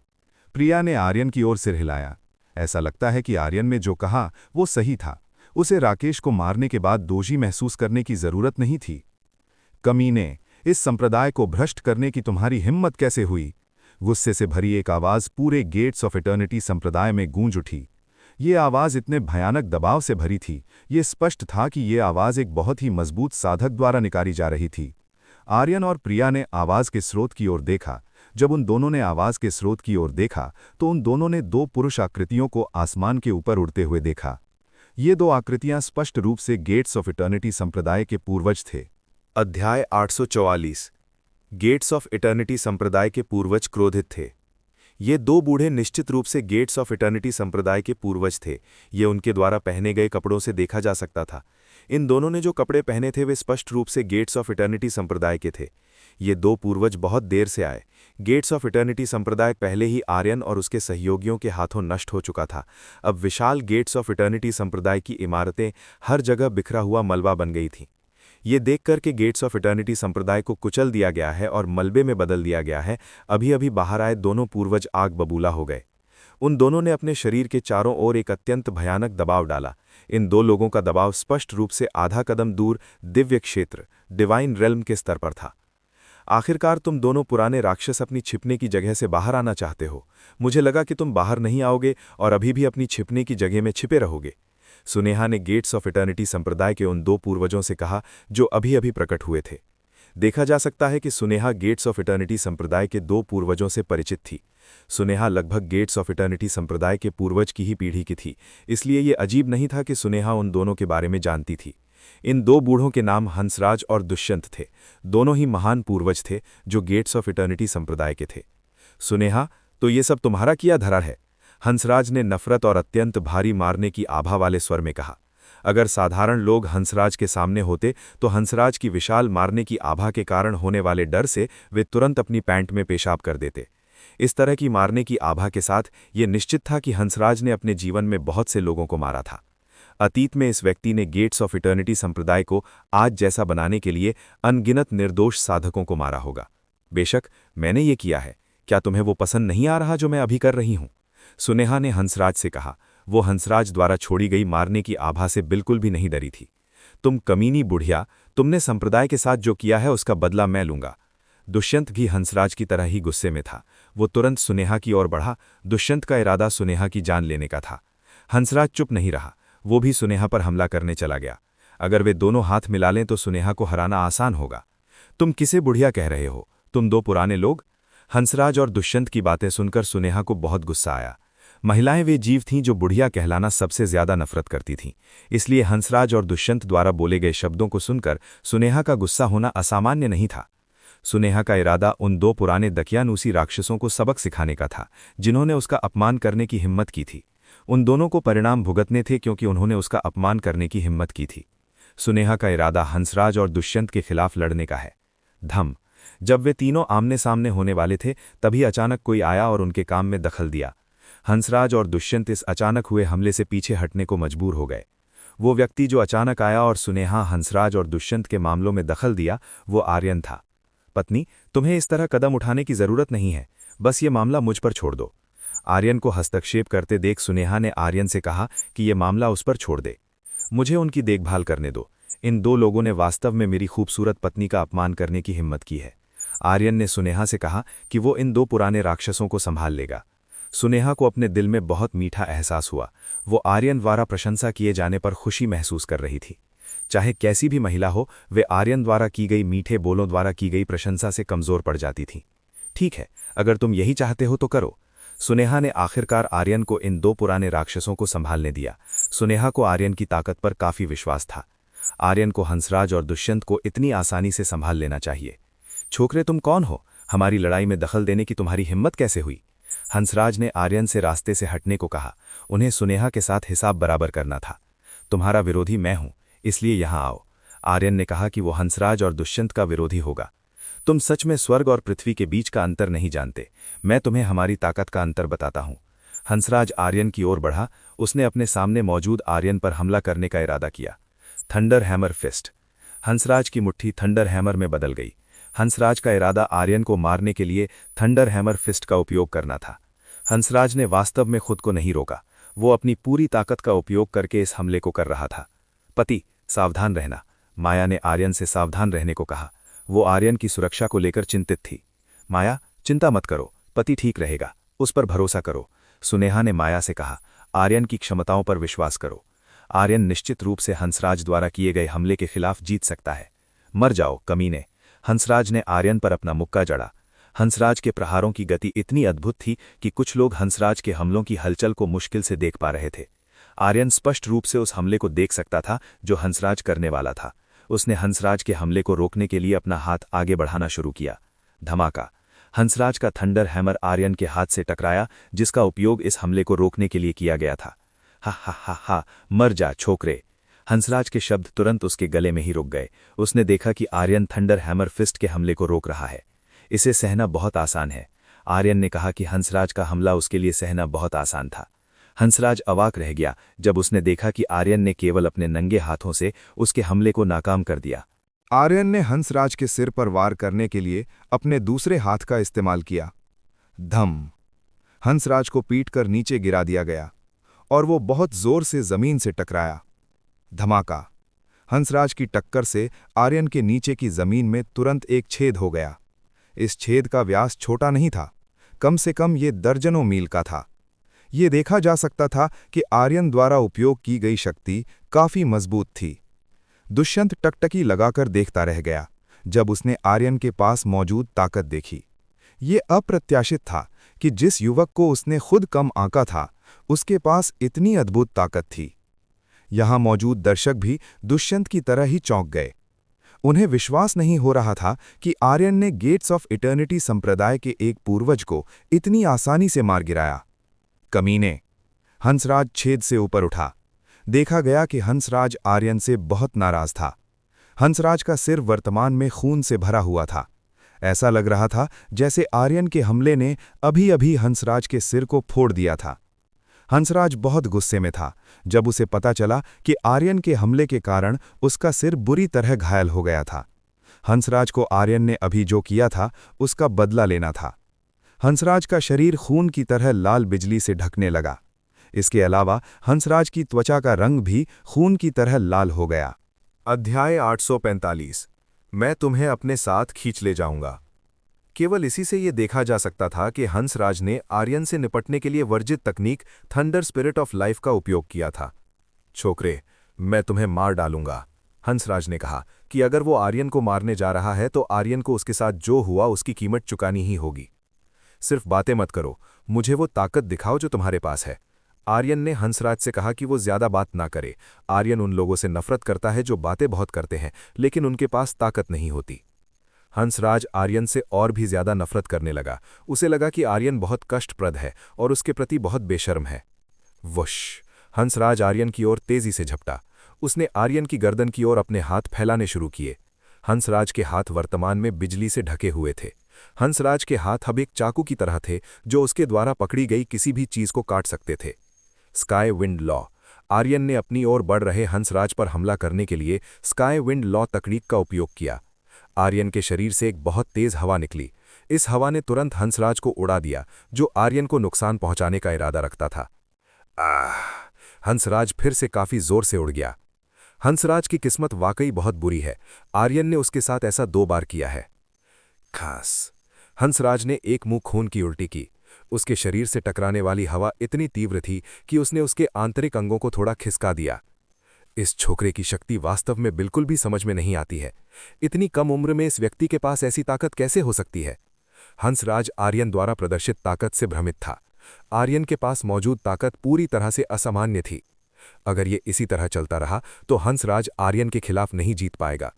प्रिया ने आर्यन की ओर सिर हिलाया। ऐसा लगता है कि आर्यन ने जो कहा वो सही था। उसे राकेश को मारने के बाद दोषी महसूस करने की जरूरत नहीं थी। कमीने, इस संप्रदाय को भ्रष्ट करने की तुम्हारी हिम्मत कैसे हुई? गुस्से से भरी एक आवाज पूरे गेट्स ऑफ इटर्निटी संप्रदाय में गूंज उठी। ये आवाज इतने भयानक दबाव से भरी थी, ये स्पष्ट था कि ये आवाज एक बहुत ही मजबूत साधक द्वारा निकाली जा रही थी। आर्यन और प्रिया ने आवाज के स्रोत की ओर देखा। जब उन दोनों ने आवाज के स्रोत की ओर देखा तो उन दोनों ने दो पुरुष आकृतियों को आसमान के ऊपर उड़ते हुए देखा। ये दो आकृतियां स्पष्ट रूप से गेट्स ऑफ इटर्निटी संप्रदाय के पूर्वज थे। अध्याय 844। गेट्स ऑफ इटर्निटी संप्रदाय के पूर्वज क्रोधित थे। ये दो बूढ़े निश्चित रूप से गेट्स ऑफ इटर्निटी संप्रदाय के पूर्वज थे। ये उनके द्वारा पहने गए कपड़ों से देखा जा सकता था। इन दोनों ने जो कपड़े पहने थे वे स्पष्ट रूप से गेट्स ऑफ इटर्निटी संप्रदाय के थे। ये दो पूर्वज बहुत देर से आए। गेट्स ऑफ इटर्निटी संप्रदाय पहले ही आर्यन और उसके सहयोगियों के हाथों नष्ट हो चुका था। अब विशाल गेट्स ऑफ इटर्निटी संप्रदाय की इमारतें हर जगह बिखरा हुआ मलबा बन गई थीं। ये देखकर के गेट्स ऑफ इटर्निटी संप्रदाय को कुचल दिया गया है और मलबे में बदल दिया गया है, अभी अभी बाहर आए दोनों पूर्वज आग बबूला हो गए। उन दोनों ने अपने शरीर के चारों ओर एक अत्यंत भयानक दबाव डाला। इन दो लोगों का दबाव स्पष्ट रूप से आधा कदम दूर दिव्य क्षेत्र, डिवाइन रेल्म के स्तर पर था। आखिरकार तुम दोनों पुराने राक्षस अपनी छिपने की जगह से बाहर आना चाहते हो। मुझे लगा कि तुम बाहर नहीं आओगे और अभी भी अपनी छिपने की जगह में छिपे रहोगे। सुनेहा ने गेट्स ऑफ इटर्निटी संप्रदाय के उन दो पूर्वजों से कहा जो अभी अभी प्रकट हुए थे। देखा जा सकता है कि सुनेहा गेट्स ऑफ इटर्निटी संप्रदाय के दो पूर्वजों से परिचित थी। सुनेहा लगभग गेट्स ऑफ इटर्निटी संप्रदाय के पूर्वज की ही पीढ़ी की थी, इसलिए ये अजीब नहीं था कि सुनेहा उन दोनों के बारे में जानती थी। इन दो बूढ़ों के नाम हंसराज और दुष्यंत थे। दोनों ही महान पूर्वज थे जो गेट्स ऑफ इटर्निटी संप्रदाय के थे। सुनेहा, तो ये सब तुम्हारा किया धरा है? हंसराज ने नफरत और अत्यंत भारी मारने की आभा वाले स्वर में कहा। अगर साधारण लोग हंसराज के सामने होते तो हंसराज की विशाल मारने की आभा के कारण होने वाले डर से वे तुरंत अपनी पैंट में पेशाब कर देते। इस तरह की मारने की आभा के साथ ये निश्चित था कि हंसराज ने अपने जीवन में बहुत से लोगों को मारा था। अतीत में इस व्यक्ति ने गेट्स ऑफ इटर्निटी संप्रदाय को आज जैसा बनाने के लिए अनगिनत निर्दोष साधकों को मारा होगा। बेशक मैंने ये किया है। क्या तुम्हें वो पसंद नहीं आ रहा जो मैं अभी कर रही हूं? सुनेहा ने हंसराज से कहा। वो हंसराज द्वारा छोड़ी गई मारने की आभा से बिल्कुल भी नहीं डरी थी। तुम कमीनी बुढ़िया, तुमने संप्रदाय के साथ जो किया है उसका बदला मैं लूंगा। दुष्यंत भी हंसराज की तरह ही गुस्से में था। वो तुरंत सुनेहा की ओर बढ़ा। दुष्यंत का इरादा सुनेहा की जान लेने का था। हंसराज चुप नहीं रहा, वो भी सुनेहा पर हमला करने चला गया। अगर वे दोनों हाथ मिला लें तो सुनेहा को हराना आसान होगा। तुम किसे बुढ़िया कह रहे हो? तुम दो पुराने लोग? हंसराज और दुष्यंत की बातें सुनकर सुनेहा को बहुत गुस्सा आया। महिलाएं वे जीव थीं जो बुढ़िया कहलाना सबसे ज्यादा नफरत करती थीं, इसलिए हंसराज और दुष्यंत द्वारा बोले गए शब्दों को सुनकर सुनेहा का गुस्सा होना असामान्य नहीं था। सुनेहा का इरादा उन दो पुराने दकियानूसी राक्षसों को सबक सिखाने का था जिन्होंने उसका अपमान करने की हिम्मत की थी। उन दोनों को परिणाम भुगतने थे क्योंकि उन्होंने उसका अपमान करने की हिम्मत की थी। सुनेहा का इरादा हंसराज और दुष्यंत के खिलाफ लड़ने का है। धम। जब वे तीनों आमने सामने होने वाले थे तभी अचानक कोई आया और उनके काम में दखल दिया। हंसराज और दुष्यंत इस अचानक हुए हमले से पीछे हटने को मजबूर हो गए। वो व्यक्ति जो अचानक आया और सुनेहा, हंसराज और दुष्यंत के मामलों में दखल दिया, वो आर्यन था। पत्नी, तुम्हें इस तरह कदम उठाने की जरूरत नहीं है, बस ये मामला मुझ पर छोड़ दो। आर्यन को हस्तक्षेप करते देख सुनेहा ने आर्यन से कहा कि ये मामला उस पर छोड़ दे, मुझे उनकी देखभाल करने दो। इन दो लोगों ने वास्तव में मेरी खूबसूरत पत्नी का अपमान करने की हिम्मत की है। आर्यन ने सुनेहा से कहा कि वो इन दो पुराने राक्षसों को संभाल लेगा। सुनेहा को अपने दिल में बहुत मीठा एहसास हुआ। वो आर्यन द्वारा प्रशंसा किए जाने पर खुशी महसूस कर रही थी। चाहे कैसी भी महिला हो, वे आर्यन द्वारा की गई मीठे बोलों द्वारा की गई प्रशंसा से कमजोर पड़ जाती थी। ठीक है, अगर तुम यही चाहते हो तो करो। सुनेहा ने आखिरकार आर्यन को इन दो पुराने राक्षसों को संभालने दिया। सुनेहा को आर्यन की ताकत पर काफी विश्वास था। आर्यन को हंसराज और दुष्यंत को इतनी आसानी से संभाल लेना चाहिए। छोकरे, तुम कौन हो? हमारी लड़ाई में दखल देने की तुम्हारी हिम्मत कैसे हुई? हंसराज ने आर्यन से रास्ते से हटने को कहा। उन्हें सुनेहा के साथ हिसाब बराबर करना था। तुम्हारा विरोधी मैं हूं, इसलिए यहां आओ। आर्यन ने कहा कि वो हंसराज और दुष्यंत का विरोधी होगा। तुम सच में स्वर्ग और पृथ्वी के बीच का अंतर नहीं जानते। मैं तुम्हें हमारी ताकत का अंतर बताता हूं। हंसराज आर्यन की ओर बढ़ा। उसने अपने सामने मौजूद आर्यन पर हमला करने का इरादा किया। Thunder hammer fist. हंसराज की मुट्ठी थंडर हैमर में बदल गई। हंसराज का इरादा आर्यन को मारने के लिए थंडर हैमर फिस्ट का उपयोग करना था। हंसराज ने वास्तव में खुद को नहीं रोका। वो अपनी पूरी ताकत का उपयोग करके इस हमले को कर रहा था। पति, सावधान रहना। माया ने आर्यन से सावधान रहने को कहा। वो आर्यन की सुरक्षा को लेकर चिंतित थी। माया, चिंता मत करो, पति ठीक रहेगा, उस पर भरोसा करो, सुनेहा ने माया से कहा। आर्यन की क्षमताओं पर विश्वास करो। आर्यन निश्चित रूप से हंसराज द्वारा किए गए हमले के खिलाफ जीत सकता है। मर जाओ कमीने। हंसराज ने आर्यन पर अपना मुक्का जड़ा। हंसराज के प्रहारों की गति इतनी अद्भुत थी कि कुछ लोग हंसराज के हमलों की हलचल को मुश्किल से देख पा रहे थे। आर्यन स्पष्ट रूप से उस हमले को देख सकता था जो हंसराज करने वाला था। उसने हंसराज के हमले को रोकने के लिए अपना हाथ आगे बढ़ाना शुरू किया। धमाका। हंसराज का थंडर हैमर आर्यन के हाथ से टकराया, जिसका उपयोग इस हमले को रोकने के लिए किया गया था। हा हा हा हा, मर जा छोकरे। हंसराज के शब्द तुरंत उसके गले में ही रुक गए। उसने देखा कि आर्यन थंडर हैमर फिस्ट के हमले को रोक रहा है। इसे सहना बहुत आसान है। आर्यन ने कहा कि हंसराज का हमला उसके लिए सहना बहुत आसान था। हंसराज अवाक रह गया जब उसने देखा कि आर्यन ने केवल अपने नंगे हाथों से उसके हमले को नाकाम कर दिया। आर्यन ने हंसराज के सिर पर वार करने के लिए अपने दूसरे हाथ का इस्तेमाल किया। धम। हंसराज को पीटकर नीचे गिरा दिया गया और वो बहुत जोर से जमीन से टकराया। धमाका। हंसराज की टक्कर से आर्यन के नीचे की जमीन में तुरंत एक छेद हो गया। इस छेद का व्यास छोटा नहीं था, कम से कम ये दर्जनों मील का था। ये देखा जा सकता था कि आर्यन द्वारा उपयोग की गई शक्ति काफी मजबूत थी। दुष्यंत टकटकी लगाकर देखता रह गया जब उसने आर्यन के पास मौजूद ताकत देखी। ये अप्रत्याशित था कि जिस युवक को उसने खुद कम आंका था, उसके पास इतनी अद्भुत ताकत थी। यहां मौजूद दर्शक भी दुष्यंत की तरह ही चौंक गए। उन्हें विश्वास नहीं हो रहा था कि आर्यन ने गेट्स ऑफ इटर्निटी संप्रदाय के एक पूर्वज को इतनी आसानी से मार गिराया। कमीने। हंसराज छेद से ऊपर उठा। देखा गया कि हंसराज आर्यन से बहुत नाराज था। हंसराज का सिर वर्तमान में खून से भरा हुआ था। ऐसा लग रहा था जैसे आर्यन के हमले ने अभी-अभी हंसराज के सिर को फोड़ दिया था। हंसराज बहुत गुस्से में था जब उसे पता चला कि आर्यन के हमले के कारण उसका सिर बुरी तरह घायल हो गया था। हंसराज को आर्यन ने अभी जो किया था उसका बदला लेना था। हंसराज का शरीर खून की तरह लाल बिजली से ढकने लगा। इसके अलावा हंसराज की त्वचा का रंग भी खून की तरह लाल हो गया। अध्याय 845। मैं तुम्हें अपने साथ खींच ले जाऊंगा। केवल इसी से यह देखा जा सकता था कि हंसराज ने आर्यन से निपटने के लिए वर्जित तकनीक थंडर स्पिरिट ऑफ लाइफ का उपयोग किया था। छोकरे, मैं तुम्हें मार डालूंगा। हंसराज ने कहा कि अगर वो आर्यन को मारने जा रहा है तो आर्यन को उसके साथ जो हुआ उसकी कीमत चुकानी ही होगी। सिर्फ बातें मत करो, मुझे वो ताकत दिखाओ जो तुम्हारे पास है। आर्यन ने हंसराज से कहा कि वो ज्यादा बात ना करे। आर्यन उन लोगों से नफरत करता है जो बातें बहुत करते हैं लेकिन उनके पास ताकत नहीं होती। हंसराज आर्यन से और भी ज्यादा नफरत करने लगा। उसे लगा कि आर्यन बहुत कष्टप्रद है और उसके प्रति बहुत बेशर्म है। वुश। हंसराज आर्यन की ओर तेजी से झपटा। उसने आर्यन की गर्दन की ओर अपने हाथ फैलाने शुरू किए। हंसराज के हाथ वर्तमान में बिजली से ढके हुए थे। हंसराज के हाथ अब एक चाकू की तरह थे जो उसके द्वारा पकड़ी गई किसी भी चीज को काट सकते थे। Sky wind law. आर्यन ने अपनी ओर बढ़ रहे हंसराज पर हमला करने के लिए स्काई विंड लॉ तकनीक का उपयोग किया। आर्यन के शरीर से एक बहुत तेज हवा निकली। इस हवा ने तुरंत हंसराज को उड़ा दिया, जो आर्यन को नुकसान पहुंचाने का इरादा रखता था। हंसराज फिर से काफी जोर से उड़ गया। हंसराज की किस्मत वाकई बहुत बुरी है। आर्यन ने उसके साथ ऐसा 2 बार किया है। खास। हंसराज ने एक मुंह खून की उल्टी की। उसके शरीर से टकराने वाली हवा इतनी तीव्र थी कि उसने उसके आंतरिक अंगों को थोड़ा खिसका दिया। इस छोकरे की शक्ति वास्तव में बिल्कुल भी समझ में नहीं आती है। इतनी कम उम्र में इस व्यक्ति के पास ऐसी ताकत कैसे हो सकती है? हंसराज आर्यन द्वारा प्रदर्शित ताकत से भ्रमित था। आर्यन के पास मौजूद ताकत पूरी तरह से असामान्य थी। अगर ये इसी तरह चलता रहा तो हंसराज आर्यन के खिलाफ नहीं जीत पाएगा।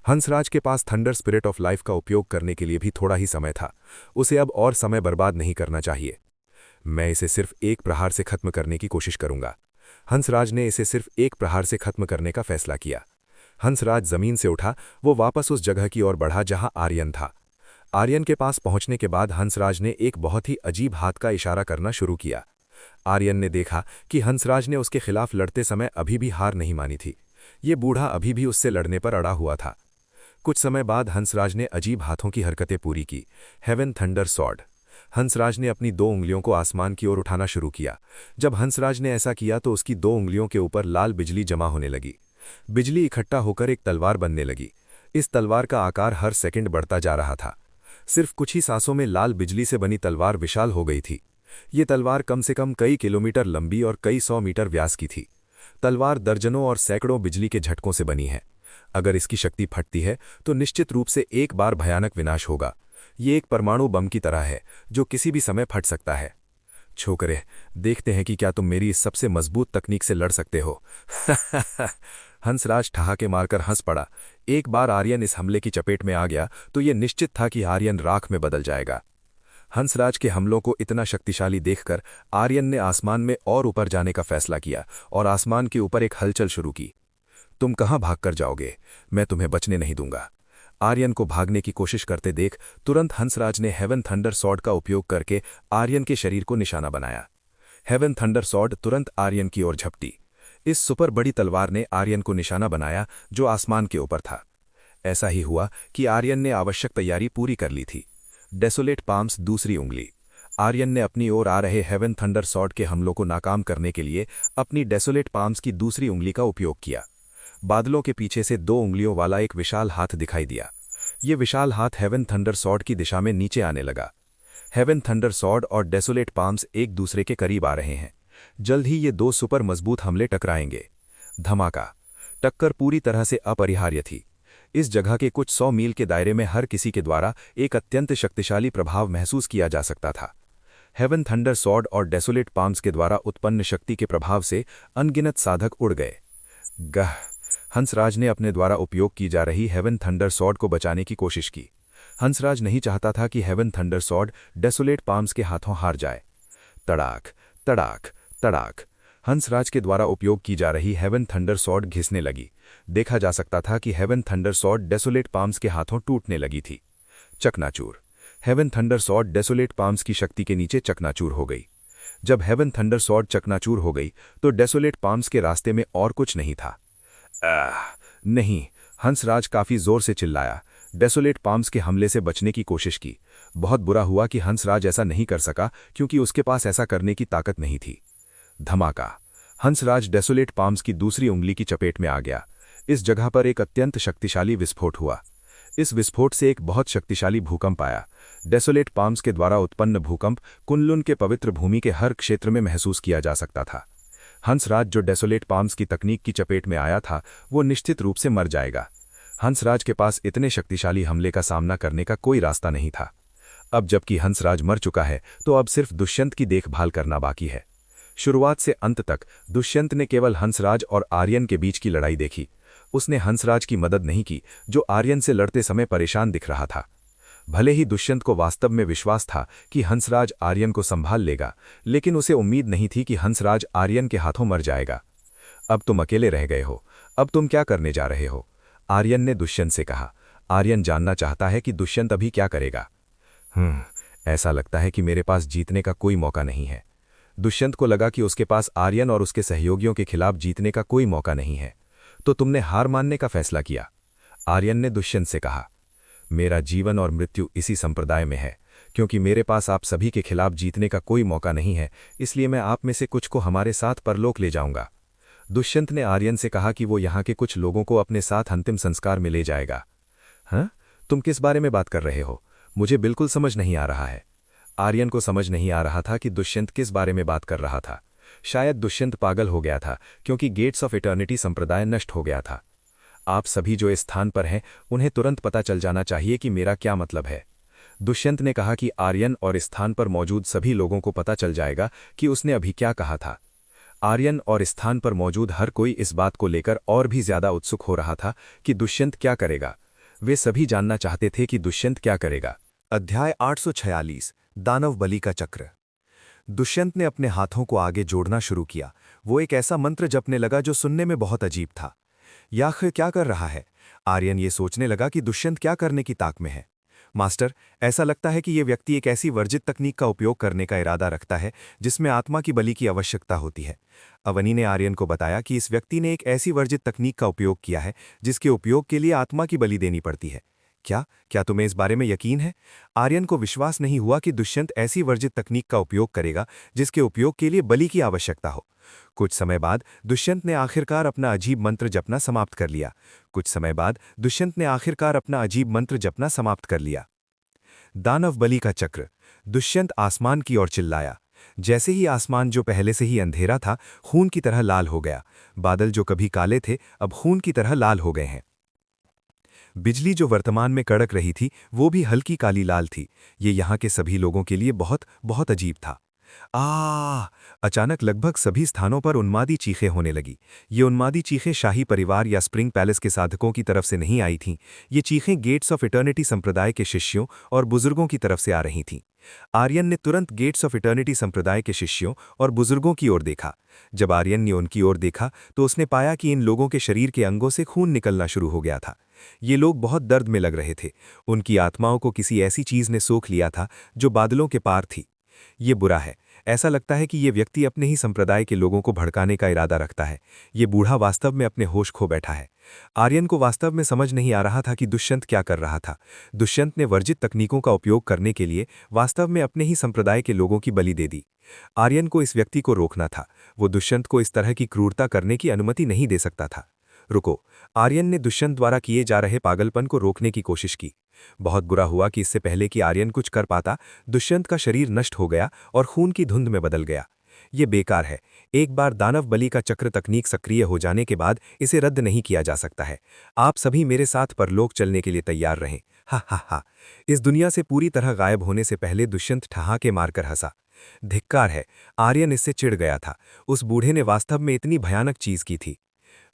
हंसराज के पास थंडर स्पिरिट ऑफ लाइफ का उपयोग करने के लिए भी थोड़ा ही समय था। उसे अब और समय बर्बाद नहीं करना चाहिए। मैं इसे सिर्फ एक प्रहार से खत्म करने की कोशिश करूंगा। हंसराज ने इसे सिर्फ एक प्रहार से खत्म करने का फैसला किया। हंसराज जमीन से उठा। वो वापस उस जगह की ओर बढ़ा जहां आर्यन था। आर्यन के पास पहुंचने के बाद हंसराज ने एक बहुत ही अजीब हाथ का इशारा करना शुरू किया। आर्यन ने देखा कि हंसराज ने उसके खिलाफ लड़ते समय अभी भी हार नहीं मानी थी। ये बूढ़ा अभी भी उससे लड़ने पर अड़ा हुआ था। कुछ समय बाद हंसराज ने अजीब हाथों की हरकतें पूरी की। Haven thunder sword. हंसराज ने अपनी 2 उंगलियों को आसमान की ओर उठाना शुरू किया। जब हंसराज ने ऐसा किया तो उसकी 2 उंगलियों के ऊपर लाल बिजली जमा होने लगी। बिजली इकट्ठा होकर एक तलवार बनने लगी। इस तलवार का आकार हर सेकंड बढ़ता जा रहा था। सिर्फ कुछ ही सांसों में लाल बिजली से बनी तलवार विशाल हो गई थी। ये तलवार कम से कम कई किलोमीटर लंबी और कई 100 मीटर व्यास की थी। तलवार दर्जनों और सैकड़ों बिजली के झटकों से बनी है। अगर इसकी शक्ति फटती है तो निश्चित रूप से एक बार भयानक विनाश होगा। ये एक परमाणु बम की तरह है जो किसी भी समय फट सकता है। छोकरे, देखते हैं कि क्या तुम मेरी इस सबसे मजबूत तकनीक से लड़ सकते हो। हंसराज ठहाके मारकर हंस पड़ा। एक बार आर्यन इस हमले की चपेट में आ गया तो यह निश्चित था कि आर्यन राख में बदल जाएगा। हंसराज के हमलों को इतना शक्तिशाली देखकर आर्यन ने आसमान में और ऊपर जाने का फैसला किया और आसमान के ऊपर एक हलचल शुरू की। तुम कहां भागकर जाओगे? मैं तुम्हें बचने नहीं दूंगा। आर्यन को भागने की कोशिश करते देख तुरंत हंसराज ने हेवन थंडर सॉर्ड का उपयोग करके आर्यन के शरीर को निशाना बनाया। हेवन थंडर सॉर्ड तुरंत आर्यन की ओर झपटी। इस सुपर बड़ी तलवार ने आर्यन को निशाना बनाया जो आसमान के ऊपर था। ऐसा ही हुआ कि आर्यन ने आवश्यक तैयारी पूरी कर ली थी। डेसोलेट पाम्स दूसरी उंगली। आर्यन ने अपनी ओर आ रहे हेवन थंडर सॉर्ड के हमलों को नाकाम करने के लिए अपनी डेसोलेट पाम्स की दूसरी उंगली का उपयोग किया। बादलों के पीछे से 2 उंगलियों वाला एक विशाल हाथ दिखाई दिया। ये विशाल हाथ हेवन थंडर सॉर्ड की दिशा में नीचे आने लगा। हेवन थंडर सॉर्ड और डेसोलेट पाम्स एक दूसरे के करीब आ रहे हैं। जल्द ही ये 2 सुपर मजबूत हमले टकराएंगे। धमाका। टक्कर पूरी तरह से अपरिहार्य थी। इस जगह के कुछ 100 मील के दायरे में हर किसी के द्वारा एक अत्यंत शक्तिशाली प्रभाव महसूस किया जा सकता था। हेवन थंडर सॉर्ड और डेसोलेट पाम्स के द्वारा उत्पन्न शक्ति के प्रभाव से अनगिनत साधक उड़ गए। गह। हंसराज ने अपने द्वारा उपयोग की जा रही हेवन थंडर सॉर्ड को बचाने की कोशिश की। हंसराज नहीं चाहता था कि heaven thunder sword desolate palms के हाथों हार जाए। तड़ाक, तड़ाक, तड़ाक। हंसराज के द्वारा उपयोग की जा रही हेवन थंडर सॉर्ड घिसने लगी। देखा जा सकता था कि heaven thunder sword desolate palms के हाथों टूटने लगी थी। चकनाचूर। Heaven thunder sword desolate palms की शक्ति के नीचे चकनाचूर हो गई। जब हेवन थंडर सॉर्ड चकनाचूर हो गई तो डेसोलेट पाम्स के रास्ते में और कुछ नहीं था। नहीं। हंसराज काफी जोर से चिल्लाया। डेसोलेट पाम्स के हमले से बचने की कोशिश की। बहुत बुरा हुआ कि हंसराज ऐसा नहीं कर सका क्योंकि उसके पास ऐसा करने की ताकत नहीं थी। धमाका। हंसराज डेसोलेट पाम्स की दूसरी उंगली की चपेट में आ गया। इस जगह पर एक अत्यंत शक्तिशाली विस्फोट हुआ। इस विस्फोट से एक बहुत शक्तिशाली भूकंप आया। डेसोलेट पाम्स के द्वारा उत्पन्न भूकंप कुनलुन के पवित्र भूमि के हर क्षेत्र में महसूस किया जा सकता था। हंसराज जो डेसोलेट पाम्स की तकनीक की चपेट में आया था वो निश्चित रूप से मर जाएगा। हंसराज के पास इतने शक्तिशाली हमले का सामना करने का कोई रास्ता नहीं था। अब जबकि हंसराज मर चुका है तो अब सिर्फ दुष्यंत की देखभाल करना बाकी है। शुरुआत से अंत तक दुष्यंत ने केवल हंसराज और आर्यन के बीच की लड़ाई देखी। उसने हंसराज की मदद नहीं की जो आर्यन से लड़ते समय परेशान दिख रहा था। भले ही दुष्यंत को वास्तव में विश्वास था कि हंसराज आर्यन को संभाल लेगा, लेकिन उसे उम्मीद नहीं थी कि हंसराज आर्यन के हाथों मर जाएगा। अब तुम अकेले रह गए हो, अब तुम क्या करने जा रहे हो? आर्यन ने दुष्यंत से कहा। आर्यन जानना चाहता है कि दुष्यंत अभी क्या करेगा। ऐसा लगता है कि मेरे पास जीतने का कोई मौका नहीं है। दुष्यंत को लगा कि उसके पास आर्यन और उसके सहयोगियों के खिलाफ जीतने का कोई मौका नहीं है। तो तुमने हार मानने का फैसला किया? आर्यन ने दुष्यंत से कहा। मेरा जीवन और मृत्यु इसी संप्रदाय में है। क्योंकि मेरे पास आप सभी के खिलाफ जीतने का कोई मौका नहीं है, इसलिए मैं आप में से कुछ को हमारे साथ परलोक ले जाऊंगा। दुष्यंत ने आर्यन से कहा कि वो यहाँ के कुछ लोगों को अपने साथ अंतिम संस्कार में ले जाएगा। हाँ, तुम किस बारे में बात कर रहे हो? मुझे बिल्कुल समझ नहीं आ रहा है। आर्यन को समझ नहीं आ रहा था कि दुष्यंत किस बारे में बात कर रहा था। शायद दुष्यंत पागल हो गया था क्योंकि गेट्स ऑफ इटर्निटी संप्रदाय नष्ट हो गया था। आप सभी जो इस स्थान पर हैं उन्हें तुरंत पता चल जाना चाहिए कि मेरा क्या मतलब है। दुष्यंत ने कहा कि आर्यन और इस स्थान पर मौजूद सभी लोगों को पता चल जाएगा कि उसने अभी क्या कहा था। आर्यन और इस स्थान पर मौजूद हर कोई इस बात को लेकर और भी ज्यादा उत्सुक हो रहा था कि दुष्यंत क्या करेगा। वे सभी जानना चाहते थे कि दुष्यंत क्या करेगा। अध्याय 846 दानव बलि का चक्र। दुष्यंत ने अपने हाथों को आगे जोड़ना शुरू किया। वो एक ऐसा मंत्र जपने लगा जो सुनने में बहुत अजीब था। याख क्या कर रहा है? आर्यन ये सोचने लगा कि दुष्यंत क्या करने की ताक में है। मास्टर, ऐसा लगता है कि ये व्यक्ति एक ऐसी वर्जित तकनीक का उपयोग करने का इरादा रखता है जिसमें आत्मा की बलि की आवश्यकता होती है। अवनी ने आर्यन को बताया कि इस व्यक्ति ने एक ऐसी वर्जित तकनीक का उपयोग किया है जिसके उपयोग के लिए आत्मा की बलि देनी पड़ती है। क्या तुम्हें इस बारे में यकीन है? आर्यन को विश्वास नहीं हुआ कि दुष्यंत ऐसी वर्जित तकनीक का उपयोग करेगा जिसके उपयोग के लिए बलि की आवश्यकता हो। कुछ समय बाद दुष्यंत ने आखिरकार अपना अजीब मंत्र जपना समाप्त कर लिया। दानव बलि का चक्र। दुष्यंत आसमान की ओर चिल्लाया। जैसे ही आसमान जो पहले से ही अंधेरा था खून की तरह लाल हो गया। बादल जो कभी काले थे अब खून की तरह लाल हो गए हैं। बिजली जो वर्तमान में कड़क रही थी वो भी हल्की काली लाल थी। ये यहाँ के सभी लोगों के लिए बहुत बहुत अजीब था। अचानक लगभग सभी स्थानों पर उन्मादी चीखें होने लगी। ये उन्मादी चीखें शाही परिवार या स्प्रिंग पैलेस के साधकों की तरफ से नहीं आई थीं। ये चीखें गेट्स ऑफ इटर्निटी संप्रदाय के शिष्यों और बुजुर्गों की तरफ से आ रही थीं। आर्यन ने तुरंत गेट्स ऑफ इटर्निटी संप्रदाय के शिष्यों और बुजुर्गों की ओर देखा। जब आर्यन ने उनकी ओर देखा तो उसने पाया कि इन लोगों के शरीर के अंगों से खून निकलना शुरू हो गया था। ये लोग बहुत दर्द में लग रहे थे। उनकी आत्माओं को किसी ऐसी चीज ने सोख लिया था जो बादलों के पार थी। ये बुरा है। ऐसा लगता है कि ये व्यक्ति अपने ही संप्रदाय के लोगों को भड़काने का इरादा रखता है। ये बूढ़ा वास्तव में अपने होश खो बैठा है। आर्यन को वास्तव में समझ नहीं आ रहा था कि दुष्यंत क्या कर रहा था। दुष्यंत ने वर्जित तकनीकों का उपयोग करने के लिए वास्तव में अपने ही संप्रदाय के लोगों की बलि दे दी। आर्यन को इस व्यक्ति को रोकना था। वो दुष्यंत को इस तरह की क्रूरता करने की अनुमति नहीं दे सकता था। रुको। आर्यन ने दुष्यंत द्वारा किए जा रहे पागलपन को रोकने की कोशिश की। बहुत बुरा हुआ कि इससे पहले कि आर्यन कुछ कर पाता दुष्यंत का शरीर नष्ट हो गया और खून की धुंध में बदल गया। ये बेकार है। एक बार दानव बलि का चक्र तकनीक सक्रिय हो जाने के बाद इसे रद्द नहीं किया जा सकता है। आप सभी मेरे साथ परलोक चलने के लिए तैयार रहें। हा। इस दुनिया से पूरी तरह गायब होने से पहले दुष्यंत ठहाके मारकर हंसा। धिक्कार है। आर्यन इससे चिढ़ गया था। उस बूढ़े ने वास्तव में इतनी भयानक चीज की थी।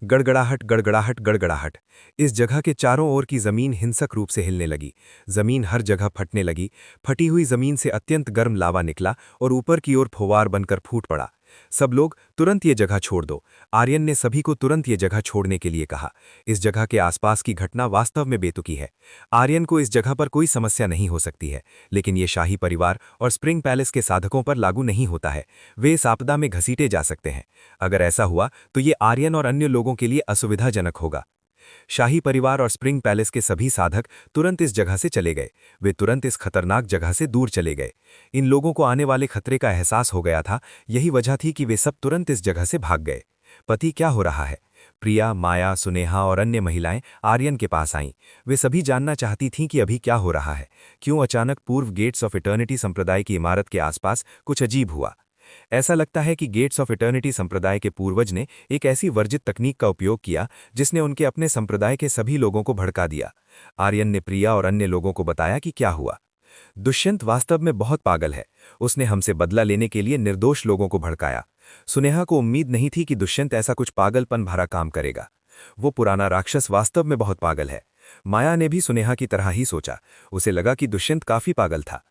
गड़गड़ाहट गड़गड़ाहट गड़गड़ाहट। इस जगह के चारों ओर की जमीन हिंसक रूप से हिलने लगी। जमीन हर जगह फटने लगी। फटी हुई जमीन से अत्यंत गर्म लावा निकला और ऊपर की ओर फुवार बनकर फूट पड़ा। सब लोग तुरंत ये जगह छोड़ दो। आर्यन ने सभी को तुरंत ये जगह छोड़ने के लिए कहा। इस जगह के आसपास की घटना वास्तव में बेतुकी है। आर्यन को इस जगह पर कोई समस्या नहीं हो सकती है, लेकिन ये शाही परिवार और स्प्रिंग पैलेस के साधकों पर लागू नहीं होता है। वे इस आपदा में घसीटे जा सकते हैं। अगर ऐसा हुआ तो ये आर्यन और अन्य लोगों के लिए असुविधाजनक होगा। शाही परिवार और स्प्रिंग पैलेस के सभी साधक तुरंत इस जगह से चले गए। वे तुरंत इस खतरनाक जगह से दूर चले गए। इन लोगों को आने वाले खतरे का एहसास हो गया था। यही वजह थी कि वे सब तुरंत इस जगह से भाग गए। पति क्या हो रहा है? प्रिया, माया, सुनेहा और अन्य महिलाएं आर्यन के पास आईं। वे सभी जानना चाहती थीं कि अभी क्या हो रहा है। क्यों अचानक पूर्व गेट्स ऑफ इटर्निटी संप्रदाय की इमारत के आसपास कुछ अजीब हुआ? ऐसा लगता है कि गेट्स ऑफ इटर्निटी संप्रदाय के पूर्वज ने एक ऐसी वर्जित तकनीक का उपयोग किया जिसने उनके अपने संप्रदाय के सभी लोगों को भड़का दिया। आर्यन ने प्रिया और अन्य लोगों को बताया कि क्या हुआ। दुष्यंत वास्तव में बहुत पागल है। उसने हमसे बदला लेने के लिए निर्दोष लोगों को भड़काया। सुनेहा को उम्मीद नहीं थी कि दुष्यंत ऐसा कुछ पागलपन भरा काम करेगा। वो पुराना राक्षस वास्तव में बहुत पागल है। माया ने भी सुनेहा की तरह ही सोचा। उसे लगा कि दुष्यंत काफी पागल था।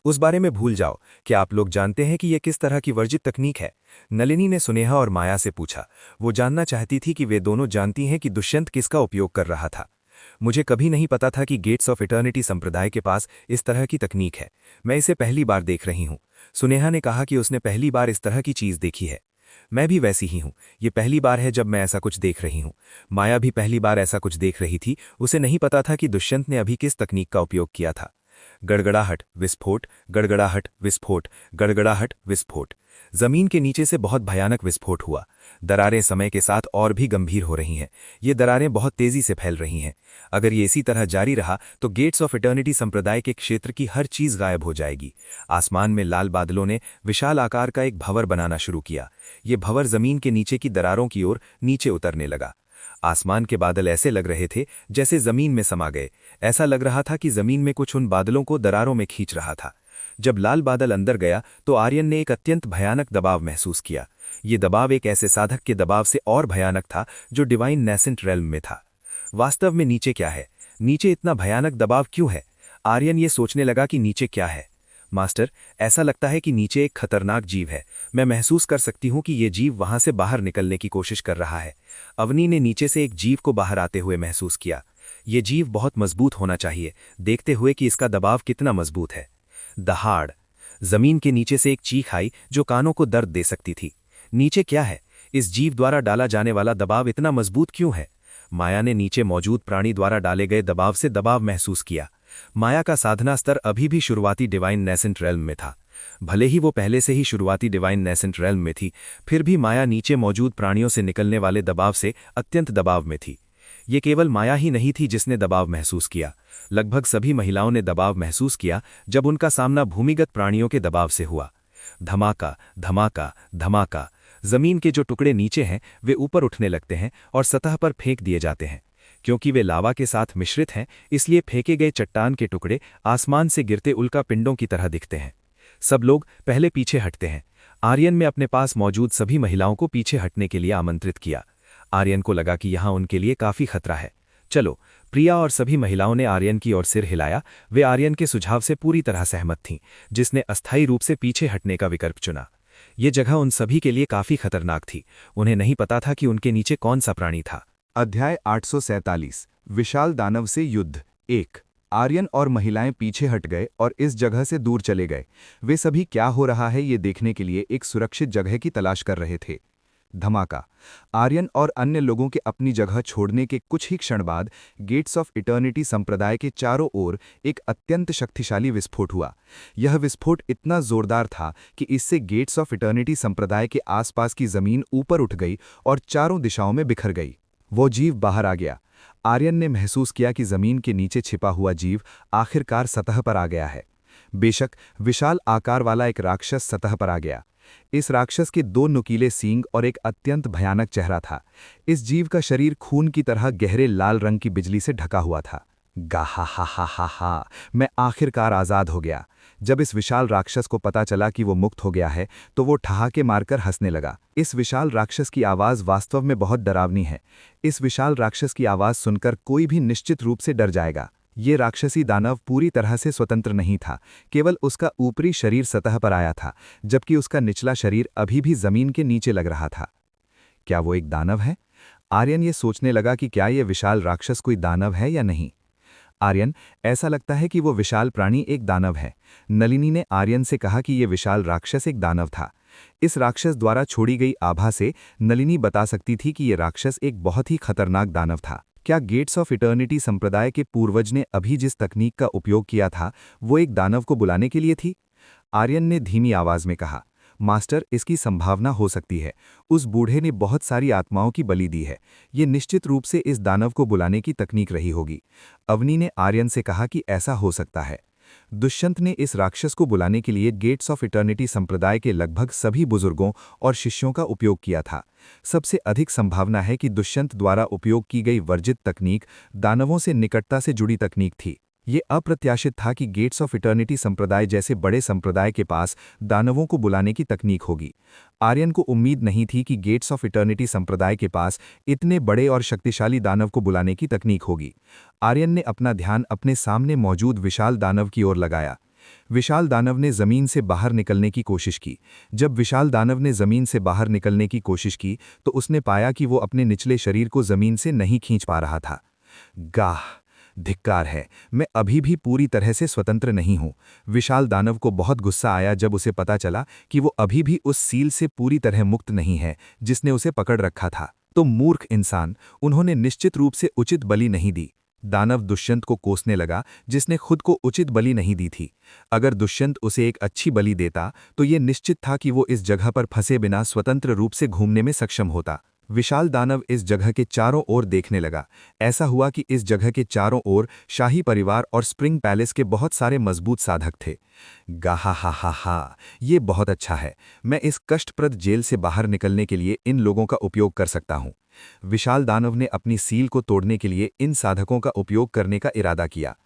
उस बारे में भूल जाओ। क्या आप लोग जानते हैं कि यह किस तरह की वर्जित तकनीक है? नलिनी ने सुनेहा और माया से पूछा। वो जानना चाहती थी कि वे दोनों जानती हैं कि दुष्यंत किसका उपयोग कर रहा था। मुझे कभी नहीं पता था कि गेट्स ऑफ इटर्निटी संप्रदाय के पास इस तरह की तकनीक है। मैं इसे पहली बार देख रही हूँ। सुनेहा ने कहा कि उसने पहली बार इस तरह की चीज देखी है। मैं भी वैसी ही हूँ। ये पहली बार है जब मैं ऐसा कुछ देख रही हूँ। माया भी पहली बार ऐसा कुछ देख रही थी। उसे नहीं पता था कि दुष्यंत ने अभी किस तकनीक का उपयोग किया था। गड़गड़ाहट, विस्फोट, गड़गड़ाहट, विस्फोट, गड़गड़ाहट, विस्फोट। जमीन के नीचे से बहुत भयानक विस्फोट हुआ। दरारें समय के साथ और भी गंभीर हो रही हैं। ये दरारें बहुत तेजी से फैल रही हैं। अगर ये इसी तरह जारी रहा तो गेट्स ऑफ इटर्निटी संप्रदाय के क्षेत्र की हर चीज गायब हो जाएगी। आसमान में लाल बादलों ने विशाल आकार का एक भंवर बनाना शुरू किया। ये भंवर जमीन के नीचे की दरारों की ओर नीचे उतरने लगा। आसमान के बादल ऐसे लग रहे थे जैसे जमीन में समा गए। ऐसा लग रहा था कि जमीन में कुछ उन बादलों को दरारों में खींच रहा था। जब लाल बादल अंदर गया तो आर्यन ने एक अत्यंत भयानक दबाव महसूस किया। ये दबाव एक ऐसे साधक के दबाव से और भयानक था जो डिवाइन नेसेंट रेल्म में था। वास्तव में नीचे क्या है? नीचे इतना भयानक दबाव क्यों है? आर्यन ये सोचने लगा कि नीचे क्या है। मास्टर, ऐसा लगता है कि नीचे एक खतरनाक जीव है। मैं महसूस कर सकती हूँ कि ये जीव वहां से बाहर निकलने की कोशिश कर रहा है। अवनी ने नीचे से एक जीव को बाहर आते हुए महसूस किया। ये जीव बहुत मजबूत होना चाहिए, देखते हुए कि इसका दबाव कितना मजबूत है। दहाड़। जमीन के नीचे से एक चीख आई जो कानों को दर्द दे सकती थी। नीचे क्या है? इस जीव द्वारा डाला जाने वाला दबाव इतना मजबूत क्यों है? माया ने नीचे मौजूद प्राणी द्वारा डाले गए दबाव से दबाव महसूस किया। माया का साधना स्तर अभी भी शुरुआती डिवाइन नेसेंट रेल्म में था। भले ही वो पहले से ही शुरुआती डिवाइन नेसेंट रेल्म में थी, फिर भी माया नीचे मौजूद प्राणियों से निकलने वाले दबाव से अत्यंत दबाव में थी। ये केवल माया ही नहीं थी जिसने दबाव महसूस किया, लगभग सभी महिलाओं ने दबाव महसूस किया जब उनका सामना भूमिगत प्राणियों के दबाव से हुआ। धमाका, धमाका, धमाका। जमीन के जो टुकड़े नीचे हैं वे ऊपर उठने लगते हैं और सतह पर फेंक दिए जाते हैं। क्योंकि वे लावा के साथ मिश्रित हैं, इसलिए फेंके गए चट्टान के टुकड़े आसमान से गिरते उल्का पिंडों की तरह दिखते हैं। सब लोग पहले पीछे हटते हैं। आर्यन ने अपने पास मौजूद सभी महिलाओं को पीछे हटने के लिए आमंत्रित किया। आर्यन को लगा कि यहाँ उनके लिए काफी खतरा है। चलो, प्रिया और सभी महिलाओं ने आर्यन की ओर सिर हिलाया। वे आर्यन के सुझाव से पूरी तरह सहमत थीं, जिसने अस्थायी रूप से पीछे हटने का विकल्प चुना। ये जगह उन सभी के लिए काफी खतरनाक थी। उन्हें नहीं पता था कि उनके नीचे कौन सा प्राणी था। अध्याय 847 विशाल दानव से युद्ध 1। आर्यन और महिलाएं पीछे हट गए और इस जगह से दूर चले गए। वे सभी क्या हो रहा है ये देखने के लिए एक सुरक्षित जगह की तलाश कर रहे थे। धमाका। आर्यन और अन्य लोगों के अपनी जगह छोड़ने के कुछ ही क्षण बाद गेट्स ऑफ इटर्निटी संप्रदाय के चारों ओर एक अत्यंत शक्तिशाली विस्फोट हुआ। यह विस्फोट इतना जोरदार था कि इससे गेट्स ऑफ इटर्निटी संप्रदाय के आसपास की जमीन ऊपर उठ गई और चारों दिशाओं में बिखर गई। वो जीव बाहर आ गया। आर्यन ने महसूस किया कि जमीन के नीचे छिपा हुआ जीव आखिरकार सतह पर आ गया है। बेशक विशाल आकार वाला एक राक्षस सतह पर आ गया। इस राक्षस के 2 नुकीले सींग और एक अत्यंत भयानक चेहरा था। इस जीव का शरीर खून की तरह गहरे लाल रंग की बिजली से ढका हुआ था। गाहा हा हा हा हा, मैं आखिरकार आज़ाद हो गया। जब इस विशाल राक्षस को पता चला कि वो मुक्त हो गया है तो वो ठहाके मारकर हंसने लगा। इस विशाल राक्षस की आवाज़ वास्तव में बहुत डरावनी है। इस विशाल राक्षस की आवाज़ सुनकर कोई भी निश्चित रूप से डर जाएगा। ये राक्षसी दानव पूरी तरह से स्वतंत्र नहीं था, केवल उसका ऊपरी शरीर सतह पर आया था, जबकि उसका निचला शरीर अभी भी जमीन के नीचे लग रहा था। क्या वो एक दानव है? आर्यन ये सोचने लगा कि क्या ये विशाल राक्षस कोई दानव है या नहीं। आर्यन, ऐसा लगता है कि वो विशाल प्राणी एक दानव है। नलिनी ने आर्यन से कहा कि ये विशाल राक्षस एक दानव था। इस राक्षस द्वारा छोड़ी गई आभा से नलिनी बता सकती थी कि ये राक्षस एक बहुत ही खतरनाक दानव था। क्या गेट्स ऑफ इटर्निटी संप्रदाय के पूर्वज ने अभी जिस तकनीक का उपयोग किया था वो एक दानव को बुलाने के लिए थी? आर्यन ने धीमी आवाज में कहा, मास्टर, इसकी संभावना हो सकती है। उस बूढ़े ने बहुत सारी आत्माओं की बलि दी है। ये निश्चित रूप से इस दानव को बुलाने की तकनीक रही होगी। अवनी ने आर्यन से कहा कि ऐसा हो सकता है। दुष्यंत ने इस राक्षस को बुलाने के लिए गेट्स ऑफ इटर्निटी संप्रदाय के लगभग सभी बुजुर्गों और शिष्यों का उपयोग किया था। सबसे अधिक संभावना है कि दुष्यंत द्वारा उपयोग की गई वर्जित तकनीक दानवों से निकटता से जुड़ी तकनीक थी। ये अप्रत्याशित था कि गेट्स ऑफ इटर्निटी संप्रदाय जैसे बड़े संप्रदाय के पास दानवों को बुलाने की तकनीक होगी। आर्यन को उम्मीद नहीं थी कि गेट्स ऑफ इटर्निटी संप्रदाय के पास इतने बड़े और शक्तिशाली दानव को बुलाने की तकनीक होगी। आर्यन ने अपना ध्यान अपने सामने मौजूद विशाल दानव की ओर लगाया। विशाल दानव ने जमीन से बाहर निकलने की कोशिश की। जब विशाल दानव ने जमीन से बाहर निकलने की कोशिश की तो उसने पाया कि वो अपने निचले शरीर को जमीन से नहीं खींच पा रहा था। गाह, धिक्कार है, मैं अभी भी पूरी तरह से स्वतंत्र नहीं हूं। विशाल दानव को बहुत गुस्सा आया जब उसे पता चला कि वो अभी भी उस सील से पूरी तरह मुक्त नहीं है जिसने उसे पकड़ रखा था। तो मूर्ख इंसान, उन्होंने निश्चित रूप से उचित बलि नहीं दी। दानव दुष्यंत को कोसने लगा जिसने खुद को उचित बलि नहीं दी थी। अगर दुष्यंत उसे एक अच्छी बलि देता तो ये निश्चित था कि वो इस जगह पर फंसे बिना स्वतंत्र रूप से घूमने में सक्षम होता। विशाल दानव इस जगह के चारों ओर देखने लगा। ऐसा हुआ कि इस जगह के चारों ओर शाही परिवार और स्प्रिंग पैलेस के बहुत सारे मजबूत साधक थे। गाहा हा हा हा, ये बहुत अच्छा है। मैं इस कष्टप्रद जेल से बाहर निकलने के लिए इन लोगों का उपयोग कर सकता हूँ। विशाल दानव ने अपनी सील को तोड़ने के लिए इन साधकों का उपयोग करने का इरादा किया।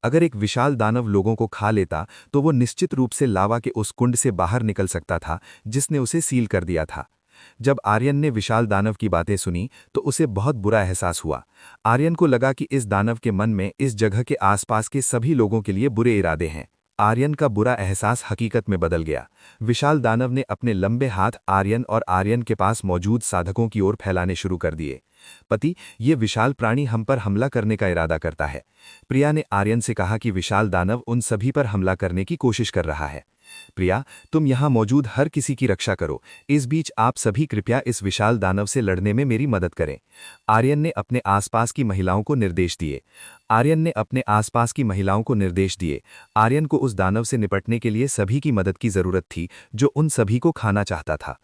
अगर एक विशाल दानव लोगों को खा लेता तो वो निश्चित रूप से लावा के उस कुंड से बाहर निकल सकता था जिसने उसे सील कर दिया था। जब आर्यन ने विशाल दानव की बातें सुनी तो उसे बहुत बुरा एहसास हुआ। आर्यन को लगा कि इस दानव के मन में इस जगह के आसपास के सभी लोगों के लिए बुरे इरादे हैं। आर्यन का बुरा एहसास हकीकत में बदल गया। विशाल दानव ने अपने लंबे हाथ आर्यन और आर्यन के पास मौजूद साधकों की ओर फैलाने शुरू कर दिए। पति, ये विशाल प्राणी हम पर हमला करने का इरादा करता है। प्रिया ने आर्यन से कहा कि विशाल दानव उन सभी पर हमला करने की कोशिश कर रहा है। प्रिया, तुम यहाँ मौजूद हर किसी की रक्षा करो। इस बीच आप सभी कृपया इस विशाल दानव से लड़ने में मेरी मदद करें। आर्यन ने अपने आसपास की महिलाओं को निर्देश दिए। आर्यन को उस दानव से निपटने के लिए सभी की मदद की जरूरत थी, जो उन सभी को खाना चाहता था।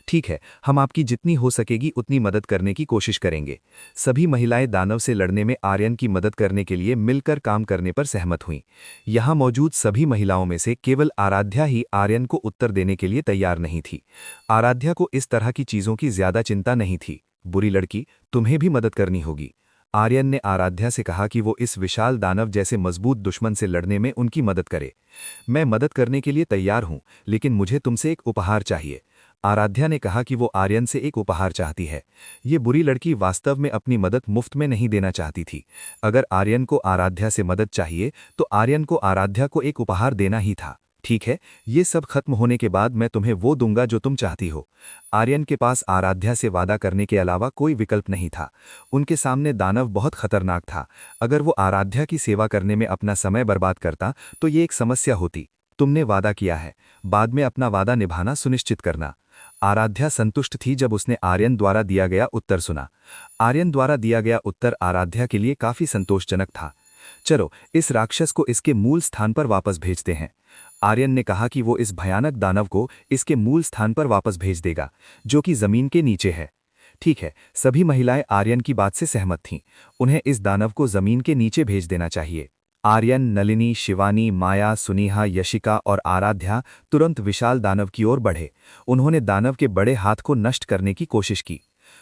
ठीक है, हम आपकी जितनी हो सकेगी उतनी मदद करने की कोशिश करेंगे। सभी महिलाएं दानव से लड़ने में आर्यन की मदद करने के लिए मिलकर काम करने पर सहमत हुईं। यहां मौजूद सभी महिलाओं में से केवल आराध्या ही आर्यन को उत्तर देने के लिए तैयार नहीं थी। आराध्या को इस तरह की चीजों की ज्यादा चिंता नहीं थी। बुरी लड़की, तुम्हें भी मदद करनी होगी। आर्यन ने आराध्या से कहा कि वो इस विशाल दानव जैसे मजबूत दुश्मन से लड़ने में उनकी मदद करे। मैं मदद करने के लिए तैयार हूं, लेकिन मुझे तुमसे एक उपहार चाहिए। आराध्या ने कहा कि वो आर्यन से एक उपहार चाहती है। ये बुरी लड़की वास्तव में अपनी मदद मुफ्त में नहीं देना चाहती थी। अगर आर्यन को आराध्या से मदद चाहिए तो आर्यन को आराध्या को एक उपहार देना ही था। ठीक है, ये सब खत्म होने के बाद मैं तुम्हें वो दूंगा जो तुम चाहती हो। आर्यन के पास आराध्या से वादा करने के अलावा कोई विकल्प नहीं था। उनके सामने दानव बहुत खतरनाक था। अगर वो आराध्या की सेवा करने में अपना समय बर्बाद करता तो ये एक समस्या होती। तुमने वादा किया है, बाद में अपना वादा निभाना सुनिश्चित करना। आराध्या संतुष्ट थी जब उसने आर्यन द्वारा दिया गया उत्तर सुना। आर्यन द्वारा दिया गया उत्तर आराध्या के लिए काफी संतोषजनक था। चलो, इस राक्षस को इसके मूल स्थान पर वापस भेजते हैं। आर्यन ने कहा कि वो इस भयानक दानव को इसके मूल स्थान पर वापस भेज देगा, जो कि जमीन के नीचे है। ठीक है, सभी महिलाएं आर्यन की बात से सहमत थीं। उन्हें इस दानव को जमीन के नीचे भेज देना चाहिए। आर्यन, नलिनी, शिवानी, माया, सुनीहा, यशिका और आराध्या तुरंत विशाल दानव की ओर बढ़े। उन्होंने दानव के बड़े हाथ को नष्ट करने की कोशिश की।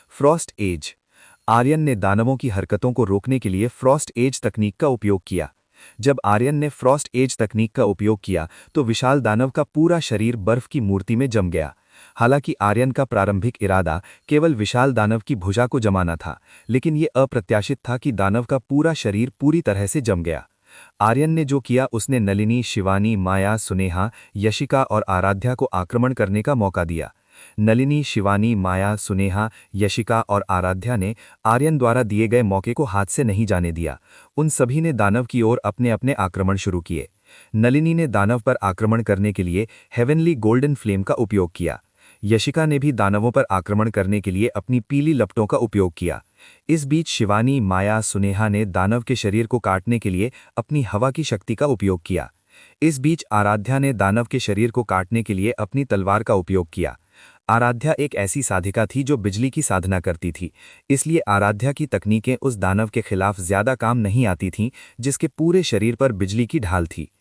Frost as. आर्यन ने दानवों की हरकतों को रोकने के लिए फ्रॉस्ट एज तकनीक का उपयोग किया। जब आर्यन ने फ्रॉस्ट एज तकनीक का उपयोग किया तो विशाल दानव का पूरा शरीर बर्फ की मूर्ति में जम गया। हालांकि आर्यन का प्रारंभिक इरादा केवल विशाल दानव की भुजा को जमाना था, लेकिन ये अप्रत्याशित था कि दानव का पूरा शरीर पूरी तरह से जम गया। आर्यन ने जो किया, उसने नलिनी, शिवानी, माया, सुनेहा, यशिका और आराध्या को आक्रमण करने का मौका दिया। नलिनी, शिवानी, माया, सुनेहा, यशिका और आराध्या ने आर्यन द्वारा दिए गए मौके को हाथ से नहीं जाने दिया। उन सभी ने दानव की ओर अपने अपने आक्रमण शुरू किए। नलिनी ने दानव पर आक्रमण करने के लिए हेवनली गोल्डन फ्लेम का उपयोग किया। यशिका ने भी दानवों पर आक्रमण करने के लिए अपनी पीली लपटों का उपयोग किया। इस बीच शिवानी, माया, सुनेहा ने दानव के शरीर को काटने के लिए अपनी हवा की शक्ति का उपयोग किया। इस बीच आराध्या ने दानव के शरीर को काटने के लिए अपनी तलवार का उपयोग किया। आराध्या एक ऐसी साधिका थी जो बिजली की साधना करती थी, इसलिए आराध्या की तकनीकें उस दानव के खिलाफ ज्यादा काम नहीं आती थीं, जिसके पूरे शरीर पर बिजली की ढाल थी।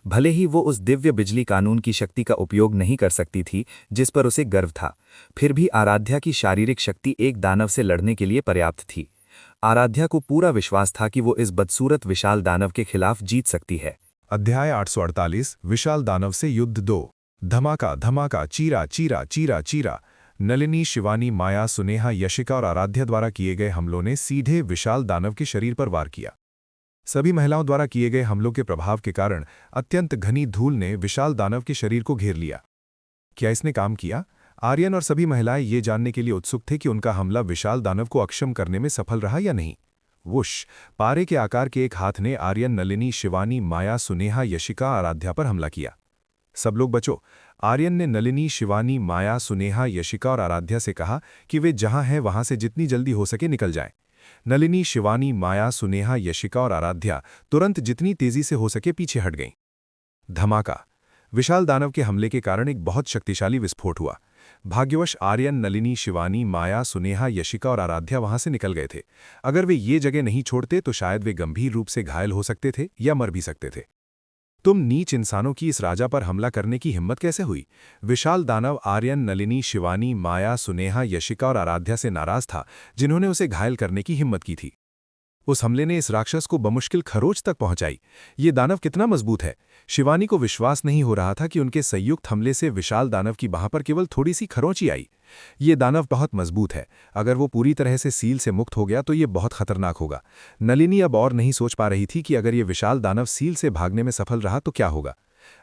भले ही वो उस दिव्य बिजली कानून की शक्ति का उपयोग नहीं कर सकती थी जिस पर उसे गर्व था, फिर भी आराध्या की शारीरिक शक्ति एक दानव से लड़ने के लिए पर्याप्त थी। आराध्या को पूरा विश्वास था कि वो इस बदसूरत विशाल दानव के खिलाफ जीत सकती है। अध्याय 848 विशाल दानव से युद्ध 2। धमाका धमाका, चीरा चीरा चीरा चीरा। नलिनी, शिवानी, माया, सुनेहा, यशिका और आराध्या द्वारा किए गए हमलों ने सीधे विशाल दानव के शरीर पर वार किया। सभी महिलाओं द्वारा किए गए हमलों के प्रभाव के कारण अत्यंत घनी धूल ने विशाल दानव के शरीर को घेर लिया। क्या इसने काम किया? आर्यन और सभी महिलाएं ये जानने के लिए उत्सुक थे कि उनका हमला विशाल दानव को अक्षम करने में सफल रहा या नहीं। वुश! पारे के आकार के एक हाथ ने आर्यन, नलिनी, शिवानी, माया, सुनेहा, यशिका, आराध्या पर हमला किया। सब लोग बचो! आर्यन ने नलिनी, शिवानी, माया, सुनेहा, यशिका और आराध्या से कहा कि वे जहां हैं वहां से जितनी जल्दी हो सके निकल जाएं। नलिनी, शिवानी, माया, सुनेहा, यशिका और आराध्या तुरंत जितनी तेजी से हो सके पीछे हट गईं। धमाका! विशाल दानव के हमले के कारण एक बहुत शक्तिशाली विस्फोट हुआ। भाग्यवश आर्यन, नलिनी, शिवानी, माया, सुनेहा, यशिका और आराध्या वहां से निकल गए थे। अगर वे ये जगह नहीं छोड़ते तो शायद वे गंभीर रूप से घायल हो सकते थे या मर भी सकते थे। तुम नीच इंसानों की इस राजा पर हमला करने की हिम्मत कैसे हुई? विशाल दानव आर्यन, नलिनी, शिवानी, माया, सुनेहा, यशिका और आराध्या से नाराज था, जिन्होंने उसे घायल करने की हिम्मत की थी। उस हमले ने इस राक्षस को बमुश्किल खरोच तक पहुंचाई। ये दानव कितना मजबूत है! शिवानी को विश्वास नहीं हो रहा था कि उनके संयुक्त हमले से विशाल दानव की बाह पर केवल थोड़ी सी खरोंच ही आई। ये दानव बहुत मजबूत है। अगर वो पूरी तरह से सील से मुक्त हो गया तो ये बहुत खतरनाक होगा। नलिनी अब और नहीं सोच पा रही थी कि अगर ये विशाल दानव सील से भागने में सफल रहा तो क्या होगा।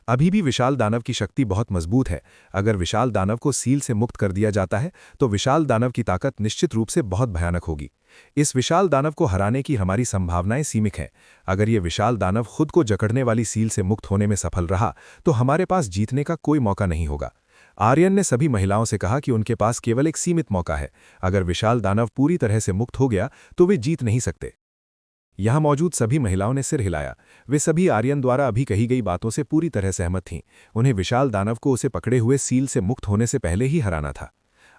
अभी भी विशाल दानव की शक्ति बहुत मजबूत है। अगर विशाल दानव को सील से मुक्त कर दिया जाता है तो विशाल दानव की ताकत निश्चित रूप से बहुत भयानक होगी। इस विशाल दानव को हराने की हमारी संभावनाएं सीमित हैं। अगर ये विशाल दानव खुद को जकड़ने वाली सील से मुक्त होने में सफल रहा तो हमारे पास जीतने का कोई मौका नहीं होगा। आर्यन ने सभी महिलाओं से कहा कि उनके पास केवल एक सीमित मौका है। अगर विशाल दानव पूरी तरह से मुक्त हो गया तो वे जीत नहीं सकते। यहां मौजूद सभी महिलाओं ने सिर हिलाया। वे सभी आर्यन द्वारा अभी कही गई बातों से पूरी तरह सहमत थीं। उन्हें विशाल दानव को उसे पकड़े हुए सील से मुक्त होने से पहले ही हराना था।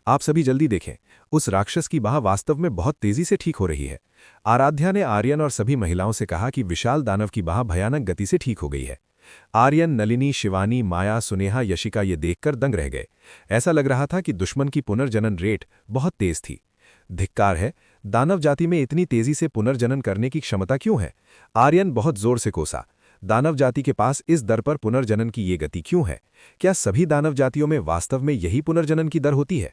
आप सभी जल्दी देखें, उस राक्षस की बाह वास्तव में बहुत तेजी से ठीक हो रही है। आराध्या ने आर्यन और सभी महिलाओं से कहा कि विशाल दानव की बाह भयानक गति से ठीक हो गई है। आर्यन, नलिनी, शिवानी, माया, सुनेहा, यशिका ये देखकर दंग रह गए। ऐसा लग रहा था कि दुश्मन की पुनर्जनन रेट बहुत तेज थी। धिक्कार है, दानव जाति में इतनी तेजी से पुनर्जनन करने की क्षमता क्यों है? आर्यन बहुत जोर से कोसा। दानव जाति के पास इस दर पर पुनर्जनन की ये गति क्यों है? क्या सभी दानव जातियों में वास्तव में यही पुनर्जनन की दर होती है?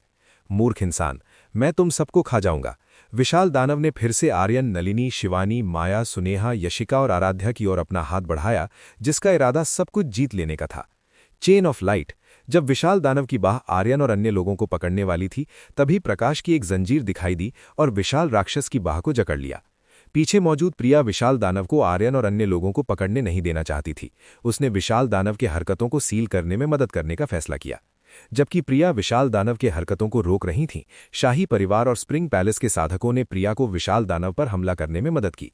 मूर्ख इंसान, मैं तुम सबको खा जाऊंगा। विशाल दानव ने फिर से आर्यन, नलिनी, शिवानी, माया, सुनेहा, यशिका और आराध्या की ओर अपना हाथ बढ़ाया, जिसका इरादा सब कुछ जीत लेने का था। Chain of light. जब विशाल दानव की बाह आर्यन और अन्य लोगों को पकड़ने वाली थी, तभी प्रकाश की एक जंजीर दिखाई दी और विशाल राक्षस की बाह को जकड़ लिया। पीछे मौजूद प्रिया विशाल दानव को आर्यन और अन्य लोगों को पकड़ने नहीं देना चाहती थी। उसने विशाल दानव के हरकतों को सील करने में मदद करने का फैसला किया। जबकि प्रिया विशाल दानव के हरकतों को रोक रही थीं, शाही परिवार और स्प्रिंग पैलेस के साधकों ने प्रिया को विशाल दानव पर हमला करने में मदद की।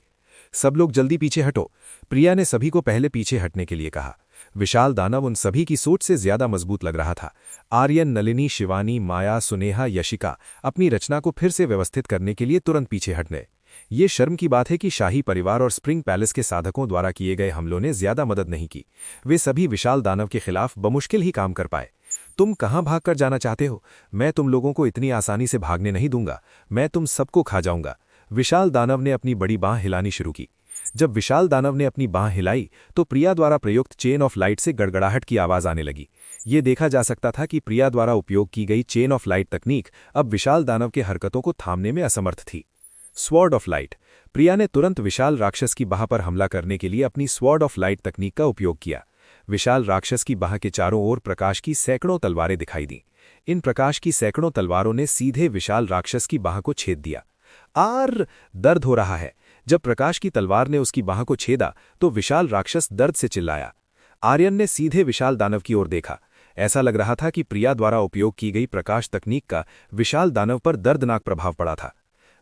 सब लोग जल्दी पीछे हटो, प्रिया ने सभी को पहले पीछे हटने के लिए कहा। विशाल दानव उन सभी की सोच से ज्यादा मजबूत लग रहा था। आर्यन, नलिनी, शिवानी, माया, सुनेहा, यशिका अपनी रचना को फिर से व्यवस्थित करने के लिए तुरंत पीछे हटने। ये शर्म की बात है कि शाही परिवार और स्प्रिंग पैलेस के साधकों द्वारा किए गए हमलों ने ज्यादा मदद नहीं की। वे सभी विशाल दानव के खिलाफ बमुश्किल ही काम कर पाए। तुम कहां भागकर जाना चाहते हो? मैं तुम लोगों को इतनी आसानी से भागने नहीं दूंगा। मैं तुम सबको खा जाऊंगा। विशाल दानव ने अपनी बड़ी बांह हिलानी शुरू की। जब विशाल दानव ने अपनी बांह हिलाई तो प्रिया द्वारा प्रयुक्त चेन ऑफ लाइट से गड़गड़ाहट की आवाज आने लगी। ये देखा जा सकता था कि प्रिया द्वारा उपयोग की गई चेन ऑफ लाइट तकनीक अब विशाल दानव के हरकतों को थामने में असमर्थ थी। Sword of light. प्रिया ने तुरंत विशाल राक्षस की बाह पर हमला करने के लिए अपनी स्वॉर्ड ऑफ लाइट तकनीक का उपयोग किया। विशाल राक्षस की बाह के चारों ओर प्रकाश की सैकड़ों तलवारें दिखाई दीं। इन प्रकाश की सैकड़ों तलवारों ने सीधे विशाल राक्षस की बाह को छेद दिया। आर! दर्द हो रहा है। जब प्रकाश की तलवार ने उसकी बाह को छेदा तो विशाल राक्षस दर्द से चिल्लाया। आर्यन ने सीधे विशाल दानव की ओर देखा। ऐसा लग रहा था कि प्रिया द्वारा उपयोग की गई प्रकाश तकनीक का विशाल दानव पर दर्दनाक प्रभाव पड़ा था।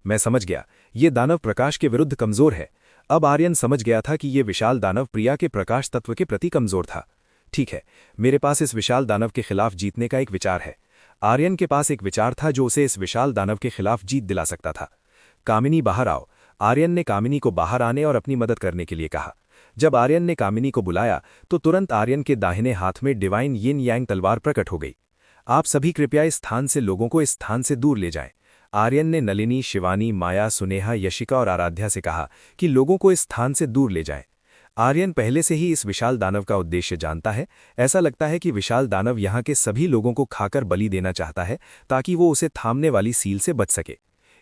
मैं समझ गया, ये दानव प्रकाश के विरुद्ध कमजोर है। अब आर्यन समझ गया था कि ये विशाल दानव प्रिया के प्रकाश तत्व के प्रति कमजोर था। ठीक है, मेरे पास इस विशाल दानव के खिलाफ जीतने का एक विचार है। आर्यन के पास एक विचार था जो उसे इस विशाल दानव के खिलाफ जीत दिला सकता था। कामिनी, बाहर आओ। आर्यन ने कामिनी को बाहर आने और अपनी मदद करने के लिए कहा। जब आर्यन ने कामिनी को बुलाया तो तुरंत आर्यन के दाहिने हाथ में डिवाइन यिन यांग तलवार प्रकट हो गई। आप सभी कृपया इस स्थान से लोगों को इस स्थान से दूर ले जाएं। आर्यन ने नलिनी, शिवानी, माया, सुनेहा, यशिका और आराध्या से कहा कि लोगों को इस स्थान से दूर ले जाएं। आर्यन पहले से ही इस विशाल दानव का उद्देश्य जानता है। ऐसा लगता है कि विशाल दानव यहाँ के सभी लोगों को खाकर बलि देना चाहता है ताकि वो उसे थामने वाली सील से बच सके।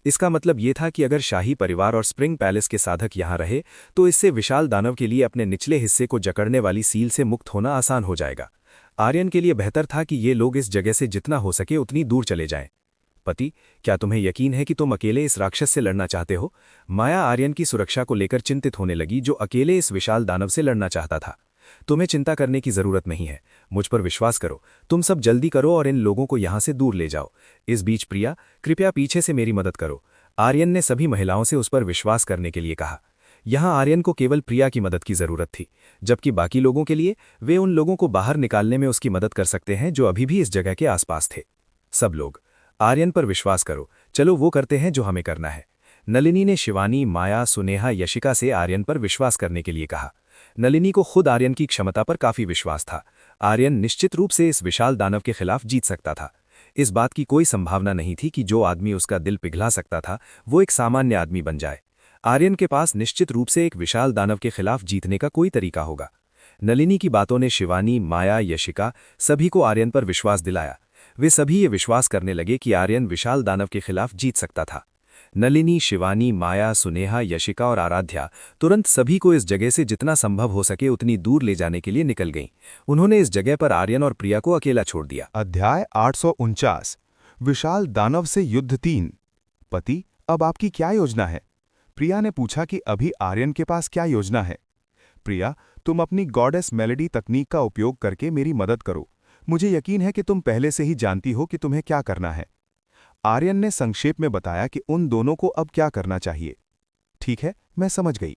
इसका मतलब ये था कि अगर शाही परिवार और स्प्रिंग पैलेस के साधक यहाँ रहे तो इससे विशाल दानव के लिए अपने निचले हिस्से को जकड़ने वाली सील से मुक्त होना आसान हो जाएगा। आर्यन के लिए बेहतर था कि ये लोग इस जगह से जितना हो सके उतनी दूर चले जाएं। पति, क्या तुम्हें यकीन है कि तुम अकेले इस राक्षस से लड़ना चाहते हो? माया आर्यन की सुरक्षा को लेकर चिंतित होने लगी, जो अकेले इस विशाल दानव से लड़ना चाहता था। तुम्हें चिंता करने की जरूरत नहीं है, मुझ पर विश्वास करो। तुम सब जल्दी करो और इन लोगों को यहां से दूर ले जाओ। इस बीच प्रिया, कृपया पीछे से मेरी मदद करो। आर्यन ने सभी महिलाओं से उस पर विश्वास करने के लिए कहा। यहां आर्यन को केवल प्रिया की मदद की जरूरत थी, जबकि बाकी लोगों के लिए वे उन लोगों को बाहर निकालने में उसकी मदद कर सकते हैं जो अभी भी इस जगह के आसपास थे। सब लोग आर्यन पर विश्वास करो, चलो वो करते हैं जो हमें करना है। नलिनी ने शिवानी, माया, सुनेहा, यशिका से आर्यन पर विश्वास करने के लिए कहा। नलिनी को खुद आर्यन की क्षमता पर काफी विश्वास था। आर्यन निश्चित रूप से इस विशाल दानव के खिलाफ जीत सकता था। इस बात की कोई संभावना नहीं थी कि जो आदमी उसका दिल पिघला सकता था वो एक सामान्य आदमी बन जाए। आर्यन के पास निश्चित रूप से एक विशाल दानव के खिलाफ जीतने का कोई तरीका होगा। नलिनी की बातों ने शिवानी, माया, यशिका सभी को आर्यन पर विश्वास दिलाया। वे सभी ये विश्वास करने लगे कि आर्यन विशाल दानव के खिलाफ जीत सकता था। नलिनी, शिवानी, माया, सुनेहा, यशिका और आराध्या तुरंत सभी को इस जगह से जितना संभव हो सके उतनी दूर ले जाने के लिए निकल गईं। उन्होंने इस जगह पर आर्यन और प्रिया को अकेला छोड़ दिया। अध्याय 849 विशाल दानव से युद्ध 3। पति, अब आपकी क्या योजना है? प्रिया ने पूछा कि अभी आर्यन के पास क्या योजना है। प्रिया, तुम अपनी गॉडेस मेलेडी तकनीक का उपयोग करके मेरी मदद करो। मुझे यकीन है कि तुम पहले से ही जानती हो कि तुम्हें क्या करना है। आर्यन ने संक्षेप में बताया कि उन दोनों को अब क्या करना चाहिए। ठीक है, मैं समझ गई।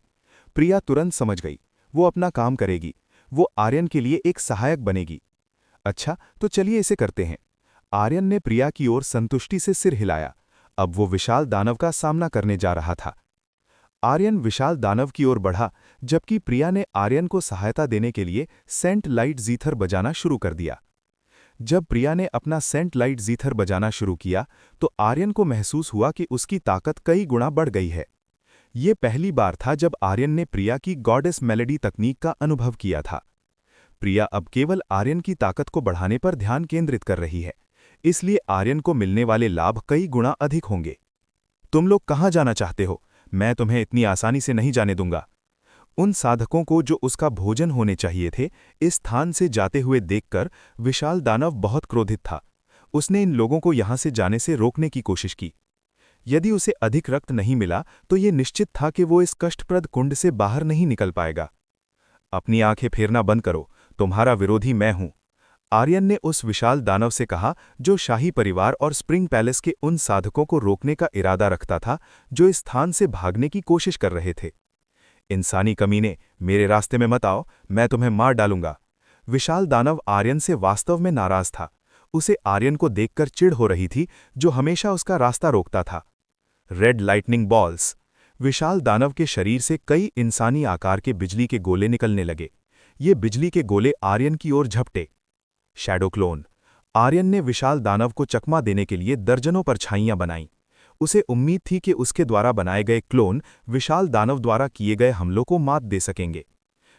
प्रिया तुरंत समझ गई। वो अपना काम करेगी। वो आर्यन के लिए एक सहायक बनेगी। अच्छा, तो चलिए इसे करते हैं। आर्यन ने प्रिया की ओर संतुष्टि से सिर हिलाया। अब वो विशाल दानव का सामना करने जा रहा था। आर्यन विशाल दानव की ओर बढ़ा, जबकि प्रिया ने आर्यन को सहायता देने के लिए सेंट लाइट जीथर बजाना शुरू कर दिया। जब प्रिया ने अपना सेंट लाइट जीथर बजाना शुरू किया तो आर्यन को महसूस हुआ कि उसकी ताकत कई गुना बढ़ गई है। ये पहली बार था जब आर्यन ने प्रिया की गॉडेस मेलेडी तकनीक का अनुभव किया था। प्रिया अब केवल आर्यन की ताकत को बढ़ाने पर ध्यान केंद्रित कर रही है, इसलिए आर्यन को मिलने वाले लाभ कई गुना अधिक होंगे। तुम लोग कहाँ जाना चाहते हो? मैं तुम्हें इतनी आसानी से नहीं जाने दूंगा। उन साधकों को जो उसका भोजन होने चाहिए थे, इस स्थान से जाते हुए देखकर विशाल दानव बहुत क्रोधित था। उसने इन लोगों को यहां से जाने से रोकने की कोशिश की। यदि उसे अधिक रक्त नहीं मिला तो ये निश्चित था कि वो इस कष्टप्रद कुंड से बाहर नहीं निकल पाएगा। अपनी आंखें फेरना बंद करो, तुम्हारा विरोधी मैं हूं, आर्यन ने उस विशाल दानव से कहा जो शाही परिवार और स्प्रिंग पैलेस के उन साधकों को रोकने का इरादा रखता था जो इस स्थान से भागने की कोशिश कर रहे थे। इंसानी कमीने, मेरे रास्ते में मत आओ, मैं तुम्हें मार डालूंगा। विशाल दानव आर्यन से वास्तव में नाराज था। उसे आर्यन को देखकर चिढ़ हो रही थी, जो हमेशा उसका रास्ता रोकता था। Red lightning balls. विशाल दानव के शरीर से कई इंसानी आकार के बिजली के गोले निकलने लगे। ये बिजली के गोले आर्यन की ओर झपटे। Shadow clone. आर्यन ने विशाल दानव को चकमा देने के लिए दर्जनों परछाइयां बनाईं। उसे उम्मीद थी कि उसके द्वारा बनाए गए क्लोन विशाल दानव द्वारा किए गए हमलों को मात दे सकेंगे।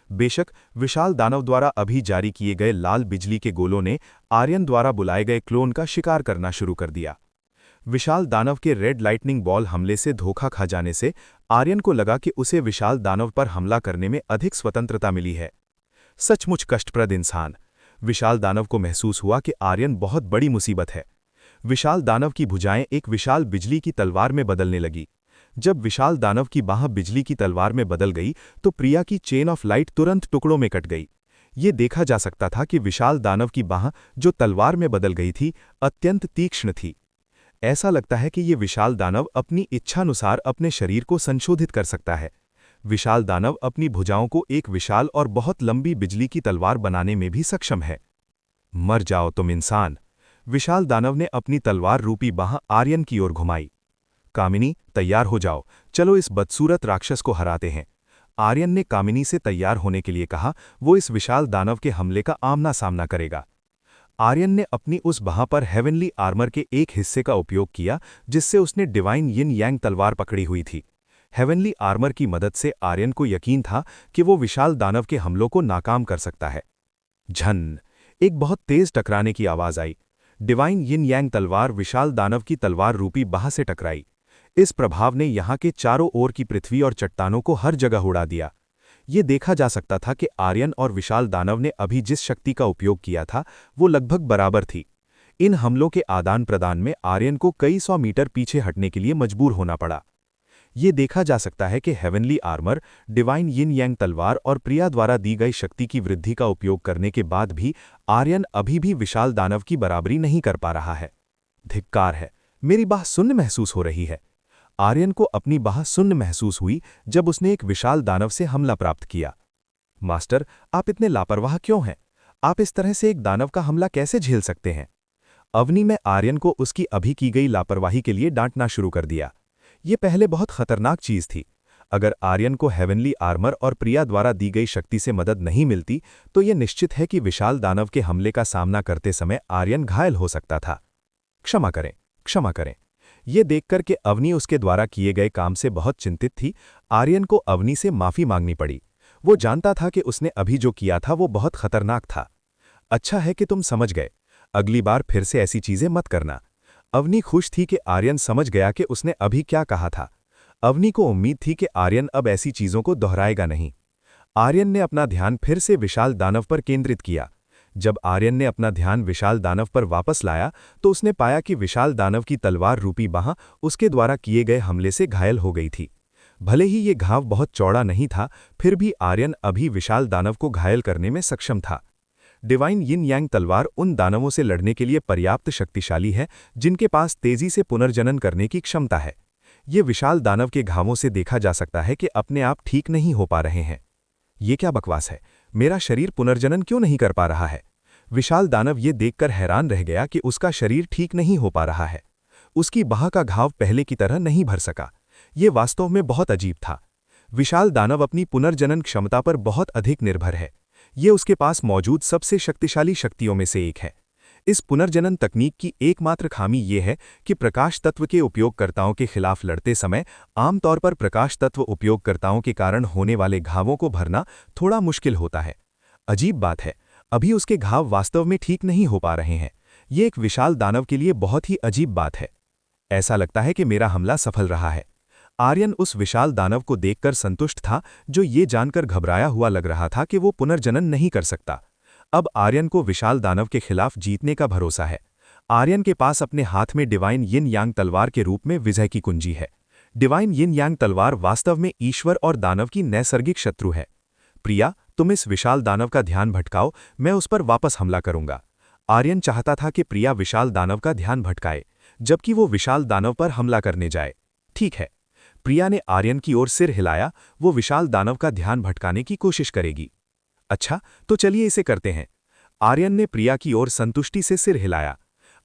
बेशक विशाल दानव द्वारा अभी जारी किए गए लाल बिजली के गोलों ने आर्यन द्वारा बुलाए गए क्लोन का शिकार करना शुरू कर दिया। विशाल दानव के रेड लाइटनिंग बॉल हमले से धोखा खा जाने से आर्यन को लगा कि उसे विशाल दानव पर हमला करने में अधिक स्वतंत्रता मिली है। सचमुच कष्टप्रद इंसान। विशाल दानव को महसूस हुआ कि आर्यन बहुत बड़ी मुसीबत है। विशाल दानव की भुजाएं एक विशाल बिजली की तलवार में बदलने लगी। जब विशाल दानव की बाह बिजली की तलवार में बदल गई तो प्रिया की चेन ऑफ लाइट तुरंत टुकड़ों में कट गई। ये देखा जा सकता था कि विशाल दानव की बाह जो तलवार में बदल गई थी अत्यंत तीक्ष्ण थी। ऐसा लगता है कि ये विशाल दानव अपनी इच्छानुसार अपने शरीर को संशोधित कर सकता है। विशाल दानव अपनी भुजाओं को एक विशाल और बहुत लंबी बिजली की तलवार बनाने में भी सक्षम है। मर जाओ तुम इंसान। विशाल दानव ने अपनी तलवार रूपी बाह आर्यन की ओर घुमाई। कामिनी, तैयार हो जाओ, चलो इस बदसूरत राक्षस को हराते हैं। आर्यन ने कामिनी से तैयार होने के लिए कहा। वो इस विशाल दानव के हमले का आमना सामना करेगा। आर्यन ने अपनी उस बाह पर हेवनली आर्मर के एक हिस्से का उपयोग किया जिससे उसने डिवाइन यिन यांग तलवार पकड़ी हुई थी। हेवनली आर्मर की मदद से आर्यन को यकीन था कि वो विशाल दानव के हमलों को नाकाम कर सकता है। झन, एक बहुत तेज टकराने की आवाज आई। डिवाइन यिन यांग तलवार विशाल दानव की तलवार रूपी बाह से टकराई। इस प्रभाव ने यहाँ के चारों ओर की पृथ्वी और चट्टानों को हर जगह उड़ा दिया। ये देखा जा सकता था कि आर्यन और विशाल दानव ने अभी जिस शक्ति का उपयोग किया था वो लगभग बराबर थी। इन हमलों के आदान प्रदान में आर्यन को कई 100 मीटर पीछे हटने के लिए मजबूर होना पड़ा। ये देखा जा सकता है कि हेवनली आर्मर, डिवाइन यिन यांग तलवार और प्रिया द्वारा दी गई शक्ति की वृद्धि का उपयोग करने के बाद भी आर्यन अभी भी विशाल दानव की बराबरी नहीं कर पा रहा है। धिक्कार है, मेरी बाह सुन्न महसूस हो रही है। आर्यन को अपनी बाह सुन्न महसूस हुई जब उसने एक विशाल दानव से हमला प्राप्त किया। मास्टर, आप इतने लापरवाह क्यों हैं? आप इस तरह से एक दानव का हमला कैसे झेल सकते हैं? अवनी ने आर्यन को उसकी अभी की गई लापरवाही के लिए डांटना शुरू कर दिया। ये पहले बहुत खतरनाक चीज थी। अगर आर्यन को हेवनली आर्मर और प्रिया द्वारा दी गई शक्ति से मदद नहीं मिलती तो यह निश्चित है कि विशाल दानव के हमले का सामना करते समय आर्यन घायल हो सकता था। क्षमा करें, क्षमा करें। ये देखकर कि अवनी उसके द्वारा किए गए काम से बहुत चिंतित थी, आर्यन को अवनी से माफी मांगनी पड़ी। वो जानता था कि उसने अभी जो किया था वो बहुत खतरनाक था। अच्छा है कि तुम समझ गए, अगली बार फिर से ऐसी चीजें मत करना। अवनी खुश थी कि आर्यन समझ गया कि उसने अभी क्या कहा था। अवनी को उम्मीद थी कि आर्यन अब ऐसी चीजों को दोहराएगा नहीं। आर्यन ने अपना ध्यान फिर से विशाल दानव पर केंद्रित किया। जब आर्यन ने अपना ध्यान विशाल दानव पर वापस लाया तो उसने पाया कि विशाल दानव की तलवार रूपी बाह उसके द्वारा किए गए हमले से घायल हो गई थी। भले ही ये घाव बहुत चौड़ा नहीं था, फिर भी आर्यन अभी विशाल दानव को घायल करने में सक्षम था। डिवाइन यिन यांग तलवार उन दानवों से लड़ने के लिए पर्याप्त शक्तिशाली है जिनके पास तेजी से पुनर्जनन करने की क्षमता है। ये विशाल दानव के घावों से देखा जा सकता है कि अपने आप ठीक नहीं हो पा रहे हैं। ये क्या बकवास है, मेरा शरीर पुनर्जनन क्यों नहीं कर पा रहा है? विशाल दानव ये देखकर हैरान रह गया कि उसका शरीर ठीक नहीं हो पा रहा है। उसकी बाह का घाव पहले की तरह नहीं भर सका। ये वास्तव में बहुत अजीब था। विशाल दानव अपनी पुनर्जनन क्षमता पर अधिक अधिक निर्भर है। ये उसके पास मौजूद सबसे शक्तिशाली शक्तियों में से एक है। इस पुनर्जनन तकनीक की एकमात्र खामी ये है कि प्रकाश तत्व के उपयोगकर्ताओं के खिलाफ लड़ते समय आमतौर पर प्रकाश तत्व उपयोगकर्ताओं के कारण होने वाले घावों को भरना थोड़ा मुश्किल होता है। अजीब बात है, अभी उसके घाव वास्तव में ठीक नहीं हो पा रहे हैं। ये एक विशाल दानव के लिए बहुत ही अजीब बात है। ऐसा लगता है कि मेरा हमला सफल रहा है। आर्यन उस विशाल दानव को देखकर संतुष्ट था, जो ये जानकर घबराया हुआ लग रहा था कि वो पुनर्जनन नहीं कर सकता। अब आर्यन को विशाल दानव के खिलाफ जीतने का भरोसा है। आर्यन के पास अपने हाथ में डिवाइन यिन यांग तलवार के रूप में विजय की कुंजी है। डिवाइन यिन यांग तलवार वास्तव में ईश्वर और दानव की नैसर्गिक शत्रु है। प्रिया, तुम इस विशाल दानव का ध्यान भटकाओ, मैं उस पर वापस हमला करूंगा। आर्यन चाहता था कि प्रिया विशाल दानव का ध्यान भटकाए, जबकि वो विशाल दानव पर हमला करने जाए। ठीक है, प्रिया ने आर्यन की ओर सिर हिलाया। वो विशाल दानव का ध्यान भटकाने की कोशिश करेगी। अच्छा, तो चलिए इसे करते हैं। आर्यन ने प्रिया की ओर संतुष्टि से सिर हिलाया।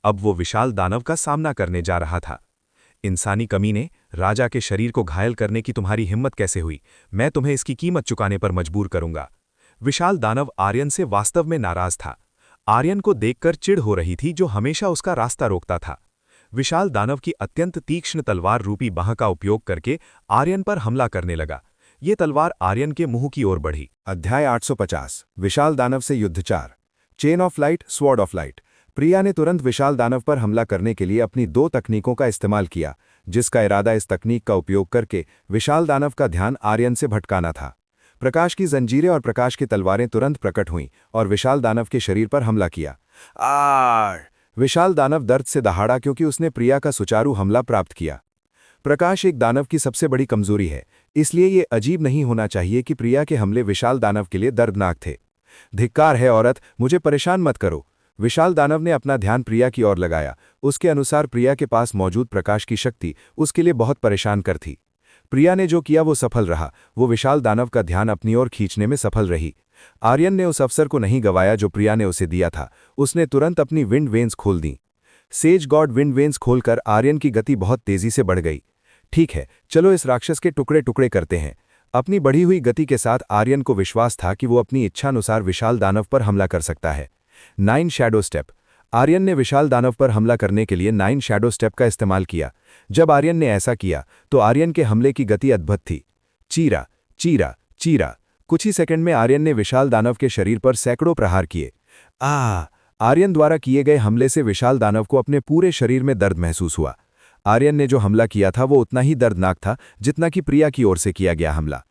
अब वो विशाल दानव का सामना करने जा रहा था। इंसानी कमीने, राजा के शरीर को घायल करने की तुम्हारी हिम्मत कैसे हुई? मैं तुम्हें इसकी कीमत चुकाने पर मजबूर करूंगा। विशाल दानव आर्यन से वास्तव में नाराज था। आर्यन को देखकर चिढ़ हो रही थी, जो हमेशा उसका रास्ता रोकता था। विशाल दानव की अत्यंत तीक्ष्ण तलवार रूपी बाह का उपयोग करके आर्यन पर हमला करने लगा। ये तलवार आर्यन के मुंह की ओर बढ़ी। अध्याय 850 विशाल दानव से युद्ध 4 chain of light, sword of light. Priya ने तुरंत विशाल दानव पर हमला करने के लिए अपनी 2 तकनीकों का इस्तेमाल किया, जिसका इरादा इस तकनीक का उपयोग करके विशाल दानव का ध्यान आर्यन से भटकाना था। प्रकाश की जंजीरें और प्रकाश की तलवारें तुरंत प्रकट हुईं और विशाल दानव के शरीर पर हमला किया। आर! विशाल दानव दर्द से दहाड़ा क्योंकि उसने प्रिया का सुचारू हमला प्राप्त किया। प्रकाश एक दानव की सबसे बड़ी कमजोरी है, इसलिए ये अजीब नहीं होना चाहिए कि प्रिया के हमले विशाल दानव के लिए दर्दनाक थे। धिक्कार है औरत, मुझे परेशान मत करो। विशाल दानव ने अपना ध्यान प्रिया की ओर लगाया। उसके अनुसार प्रिया के पास मौजूद प्रकाश की शक्ति उसके लिए बहुत परेशान कर थी। प्रिया ने जो किया वो सफल रहा। वो विशाल दानव का ध्यान अपनी ओर खींचने में सफल रही। आर्यन ने उस अवसर को नहीं गवाया जो प्रिया ने उसे दिया था। उसने तुरंत अपनी विंड वेन्स खोल दी। सेज गॉड विंड वेन्स खोलकर आर्यन की गति बहुत तेजी से बढ़ गई। ठीक है, चलो इस राक्षस के टुकड़े टुकड़े करते हैं। अपनी बढ़ी हुई गति के साथ आर्यन को विश्वास था कि वो अपनी इच्छानुसार विशाल दानव पर हमला कर सकता है। 9 शैडो स्टेप। आर्यन ने विशाल दानव पर हमला करने के लिए 9 शैडो स्टेप का इस्तेमाल किया। जब आर्यन ने ऐसा किया तो आर्यन के हमले की गति अद्भुत थी। चीरा चीरा चीरा। कुछ ही सेकंड में आर्यन ने विशाल दानव के शरीर पर सैकड़ों प्रहार किए। आर्यन द्वारा किए गए हमले से विशाल दानव को अपने पूरे शरीर में दर्द महसूस हुआ। आर्यन ने जो हमला किया था वो उतना ही दर्दनाक था जितना कि प्रिया की ओर से किया गया हमला।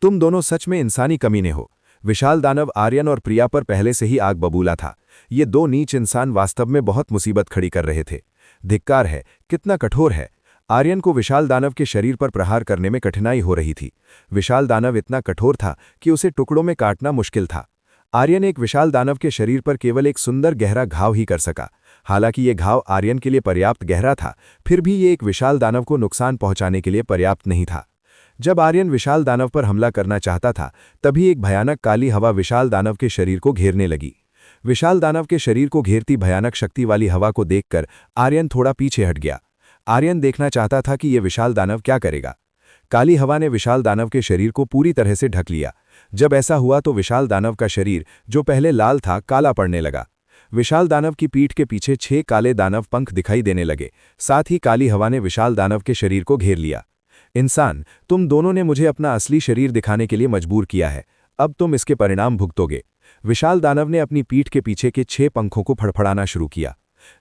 तुम दोनों सच में इंसानी कमीने हो। विशाल दानव आर्यन और प्रिया पर पहले से ही आग बबूला था। ये 2 नीच इंसान वास्तव में बहुत मुसीबत खड़ी कर रहे थे। धिक्कार है, कितना कठोर है। आर्यन को विशाल दानव के शरीर पर प्रहार करने में कठिनाई हो रही थी। विशाल दानव इतना कठोर था कि उसे टुकड़ों में काटना मुश्किल था। आर्यन एक विशाल दानव के शरीर पर केवल एक सुंदर गहरा घाव ही कर सका। हालांकि ये घाव आर्यन के लिए पर्याप्त गहरा था, फिर भी ये एक विशाल दानव को नुकसान पहुंचाने के लिए पर्याप्त नहीं था। जब आर्यन विशाल दानव पर हमला करना चाहता था, तभी एक भयानक काली हवा विशाल दानव के शरीर को घेरने लगी। विशाल दानव के शरीर को घेरती भयानक शक्ति वाली हवा को देखकर आर्यन थोड़ा पीछे हट गया। आर्यन देखना चाहता था कि यह विशाल दानव क्या करेगा। काली हवा ने विशाल दानव के शरीर को पूरी तरह से ढक लिया। जब ऐसा हुआ तो विशाल दानव का शरीर, जो पहले लाल था, काला पड़ने लगा। विशाल दानव की पीठ के पीछे 6 काले दानव पंख दिखाई देने लगे। साथ ही काली हवा ने विशाल दानव के शरीर को घेर लिया। इंसान, तुम दोनों ने मुझे अपना असली शरीर दिखाने के लिए मजबूर किया है। अब तुम इसके परिणाम भुगतोगे। विशाल दानव ने अपनी पीठ के पीछे के 6 पंखों को फड़फड़ाना शुरू किया।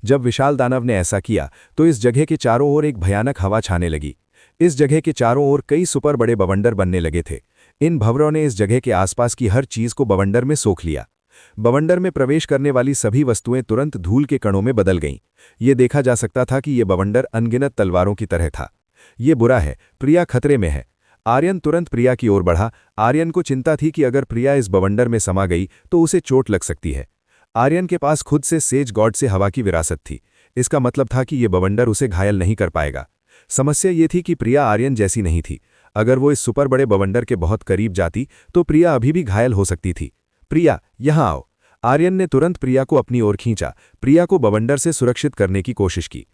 जब विशाल दानव ने ऐसा किया तो इस जगह के चारों ओर एक भयानक हवा छाने लगी। इस जगह के चारों ओर कई सुपर बड़े बवंडर बनने लगे थे। इन भंवरों ने इस जगह के आसपास की हर चीज को बवंडर में सोख लिया। बवंडर में प्रवेश करने वाली सभी वस्तुएं तुरंत धूल के कणों में बदल गईं। ये देखा जा सकता था कि ये बवंडर अनगिनत तलवारों की तरह था। ये बुरा है, प्रिया खतरे में है। आर्यन तुरंत प्रिया की ओर बढ़ा। आर्यन को चिंता थी कि अगर प्रिया इस बवंडर में समा गई तो उसे चोट लग सकती है। आर्यन के पास खुद से सेज गॉड से हवा की विरासत थी। इसका मतलब था कि यह बवंडर उसे घायल नहीं कर पाएगा। समस्या ये थी कि प्रिया आर्यन जैसी नहीं थी। अगर वो इस सुपर बड़े बवंडर के बहुत करीब जाती तो प्रिया अभी भी घायल हो सकती थी। प्रिया, यहां आओ। आर्यन ने तुरंत प्रिया को अपनी ओर खींचा। प्रिया को बवंडर से सुरक्षित करने की कोशिश की।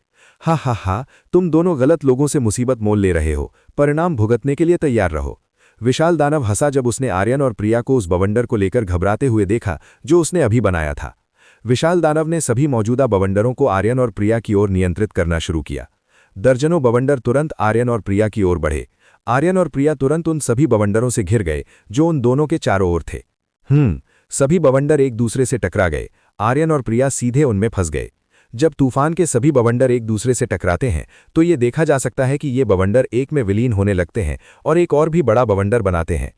हा, तुम दोनों गलत लोगों से मुसीबत मोल ले रहे हो, परिणाम भुगतने के लिए तैयार रहो। विशाल दानव हंसा जब उसने आर्यन और प्रिया को उस बवंडर को लेकर घबराते हुए देखा जो उसने अभी बनाया था। विशाल दानव ने सभी मौजूदा बवंडरों को आर्यन और प्रिया की ओर नियंत्रित करना शुरू किया। दर्जनों बवंडर तुरंत आर्यन और प्रिया की ओर बढ़े। आर्यन और प्रिया तुरंत उन सभी बवंडरों से घिर गए जो उन दोनों के चारों ओर थे। सभी बवंडर एक दूसरे से टकरा गए। आर्यन और प्रिया सीधे उनमें फंस गए। जब तूफान के सभी बवंडर एक दूसरे से टकराते हैं तो ये देखा जा सकता है कि ये बवंडर एक में विलीन होने लगते हैं और एक और भी बड़ा बवंडर बनाते हैं।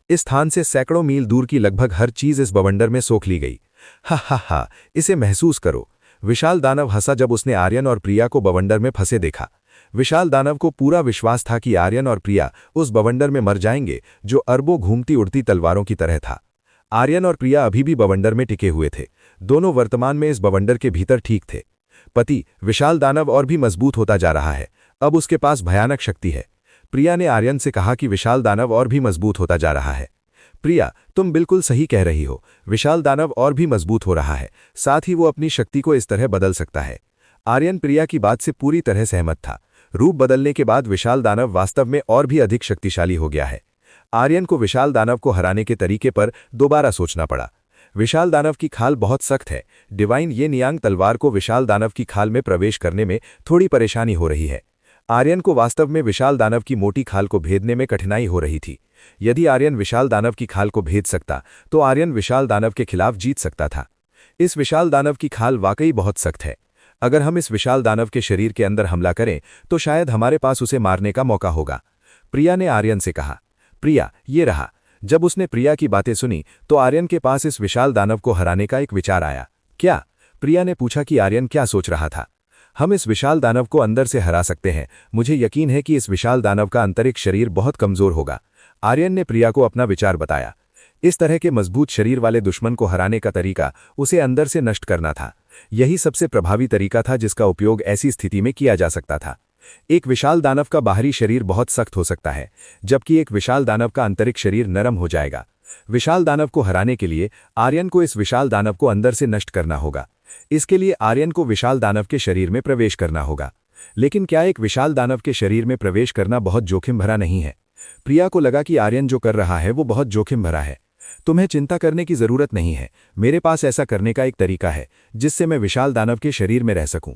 इस स्थान से सैकड़ों मील दूर की लगभग हर चीज इस बवंडर में सोख ली गई। हा, इसे महसूस करो। विशाल दानव हंसा जब उसने आर्यन और प्रिया को बवंडर में फंसे देखा। विशाल दानव को पूरा विश्वास था कि आर्यन और प्रिया उस बवंडर में मर जाएंगे जो अरबों घूमती उड़ती तलवारों की तरह था। आर्यन और प्रिया अभी भी बवंडर में टिके हुए थे। दोनों वर्तमान में इस बवंडर के भीतर ठीक थे। पति विशाल दानव और भी मजबूत होता जा रहा है। अब उसके पास भयानक शक्ति है। प्रिया ने आर्यन से कहा कि विशाल दानव और भी मजबूत होता जा रहा है। प्रिया, तुम बिल्कुल सही कह रही हो। विशाल दानव और भी मजबूत हो रहा है, साथ ही वो अपनी शक्ति को इस तरह बदल सकता है। आर्यन प्रिया की बात से पूरी तरह सहमत था। रूप बदलने के बाद विशाल दानव वास्तव में और भी अधिक शक्तिशाली हो गया है। आर्यन को विशाल दानव को हराने के तरीके पर दोबारा सोचना पड़ा। विशाल दानव की खाल बहुत सख्त है। डिवाइन ये नियांग तलवार को विशाल दानव की खाल में प्रवेश करने में थोड़ी परेशानी हो रही है। आर्यन को वास्तव में विशाल दानव की मोटी खाल को भेदने में कठिनाई हो रही थी। यदि आर्यन विशाल दानव की खाल को भेद सकता तो आर्यन विशाल दानव के खिलाफ जीत सकता था। इस विशाल दानव की खाल वाकई बहुत सख्त है। अगर हम इस विशाल दानव के शरीर के अंदर हमला करें तो शायद हमारे पास उसे मारने का मौका होगा। प्रिया ने आर्यन से कहा। प्रिया, ये रहा। जब उसने प्रिया की बातें सुनी तो आर्यन के पास इस विशाल दानव को हराने का एक विचार आया। क्या? प्रिया ने पूछा कि आर्यन क्या सोच रहा था। हम इस विशाल दानव को अंदर से हरा सकते हैं। मुझे यकीन है कि इस विशाल दानव का आंतरिक शरीर बहुत कमजोर होगा। आर्यन ने प्रिया को अपना विचार बताया। इस तरह के मजबूत शरीर वाले दुश्मन को हराने का तरीका उसे अंदर से नष्ट करना था। यही सबसे प्रभावी तरीका था जिसका उपयोग ऐसी स्थिति में किया जा सकता था। एक विशाल दानव का बाहरी शरीर बहुत सख्त हो सकता है, जबकि एक विशाल दानव का आंतरिक शरीर नरम हो जाएगा। विशाल दानव को हराने के लिए आर्यन को इस विशाल दानव को अंदर से नष्ट करना होगा। इसके लिए आर्यन को विशाल दानव के शरीर में प्रवेश करना होगा। लेकिन क्या एक विशाल दानव के शरीर में प्रवेश करना बहुत जोखिम भरा नहीं है? प्रिया को लगा कि आर्यन जो कर रहा है वो बहुत जोखिम भरा है। तुम्हें चिंता करने की जरूरत नहीं है। मेरे पास ऐसा करने का एक तरीका है जिससे मैं विशाल दानव के शरीर में रह सकूं।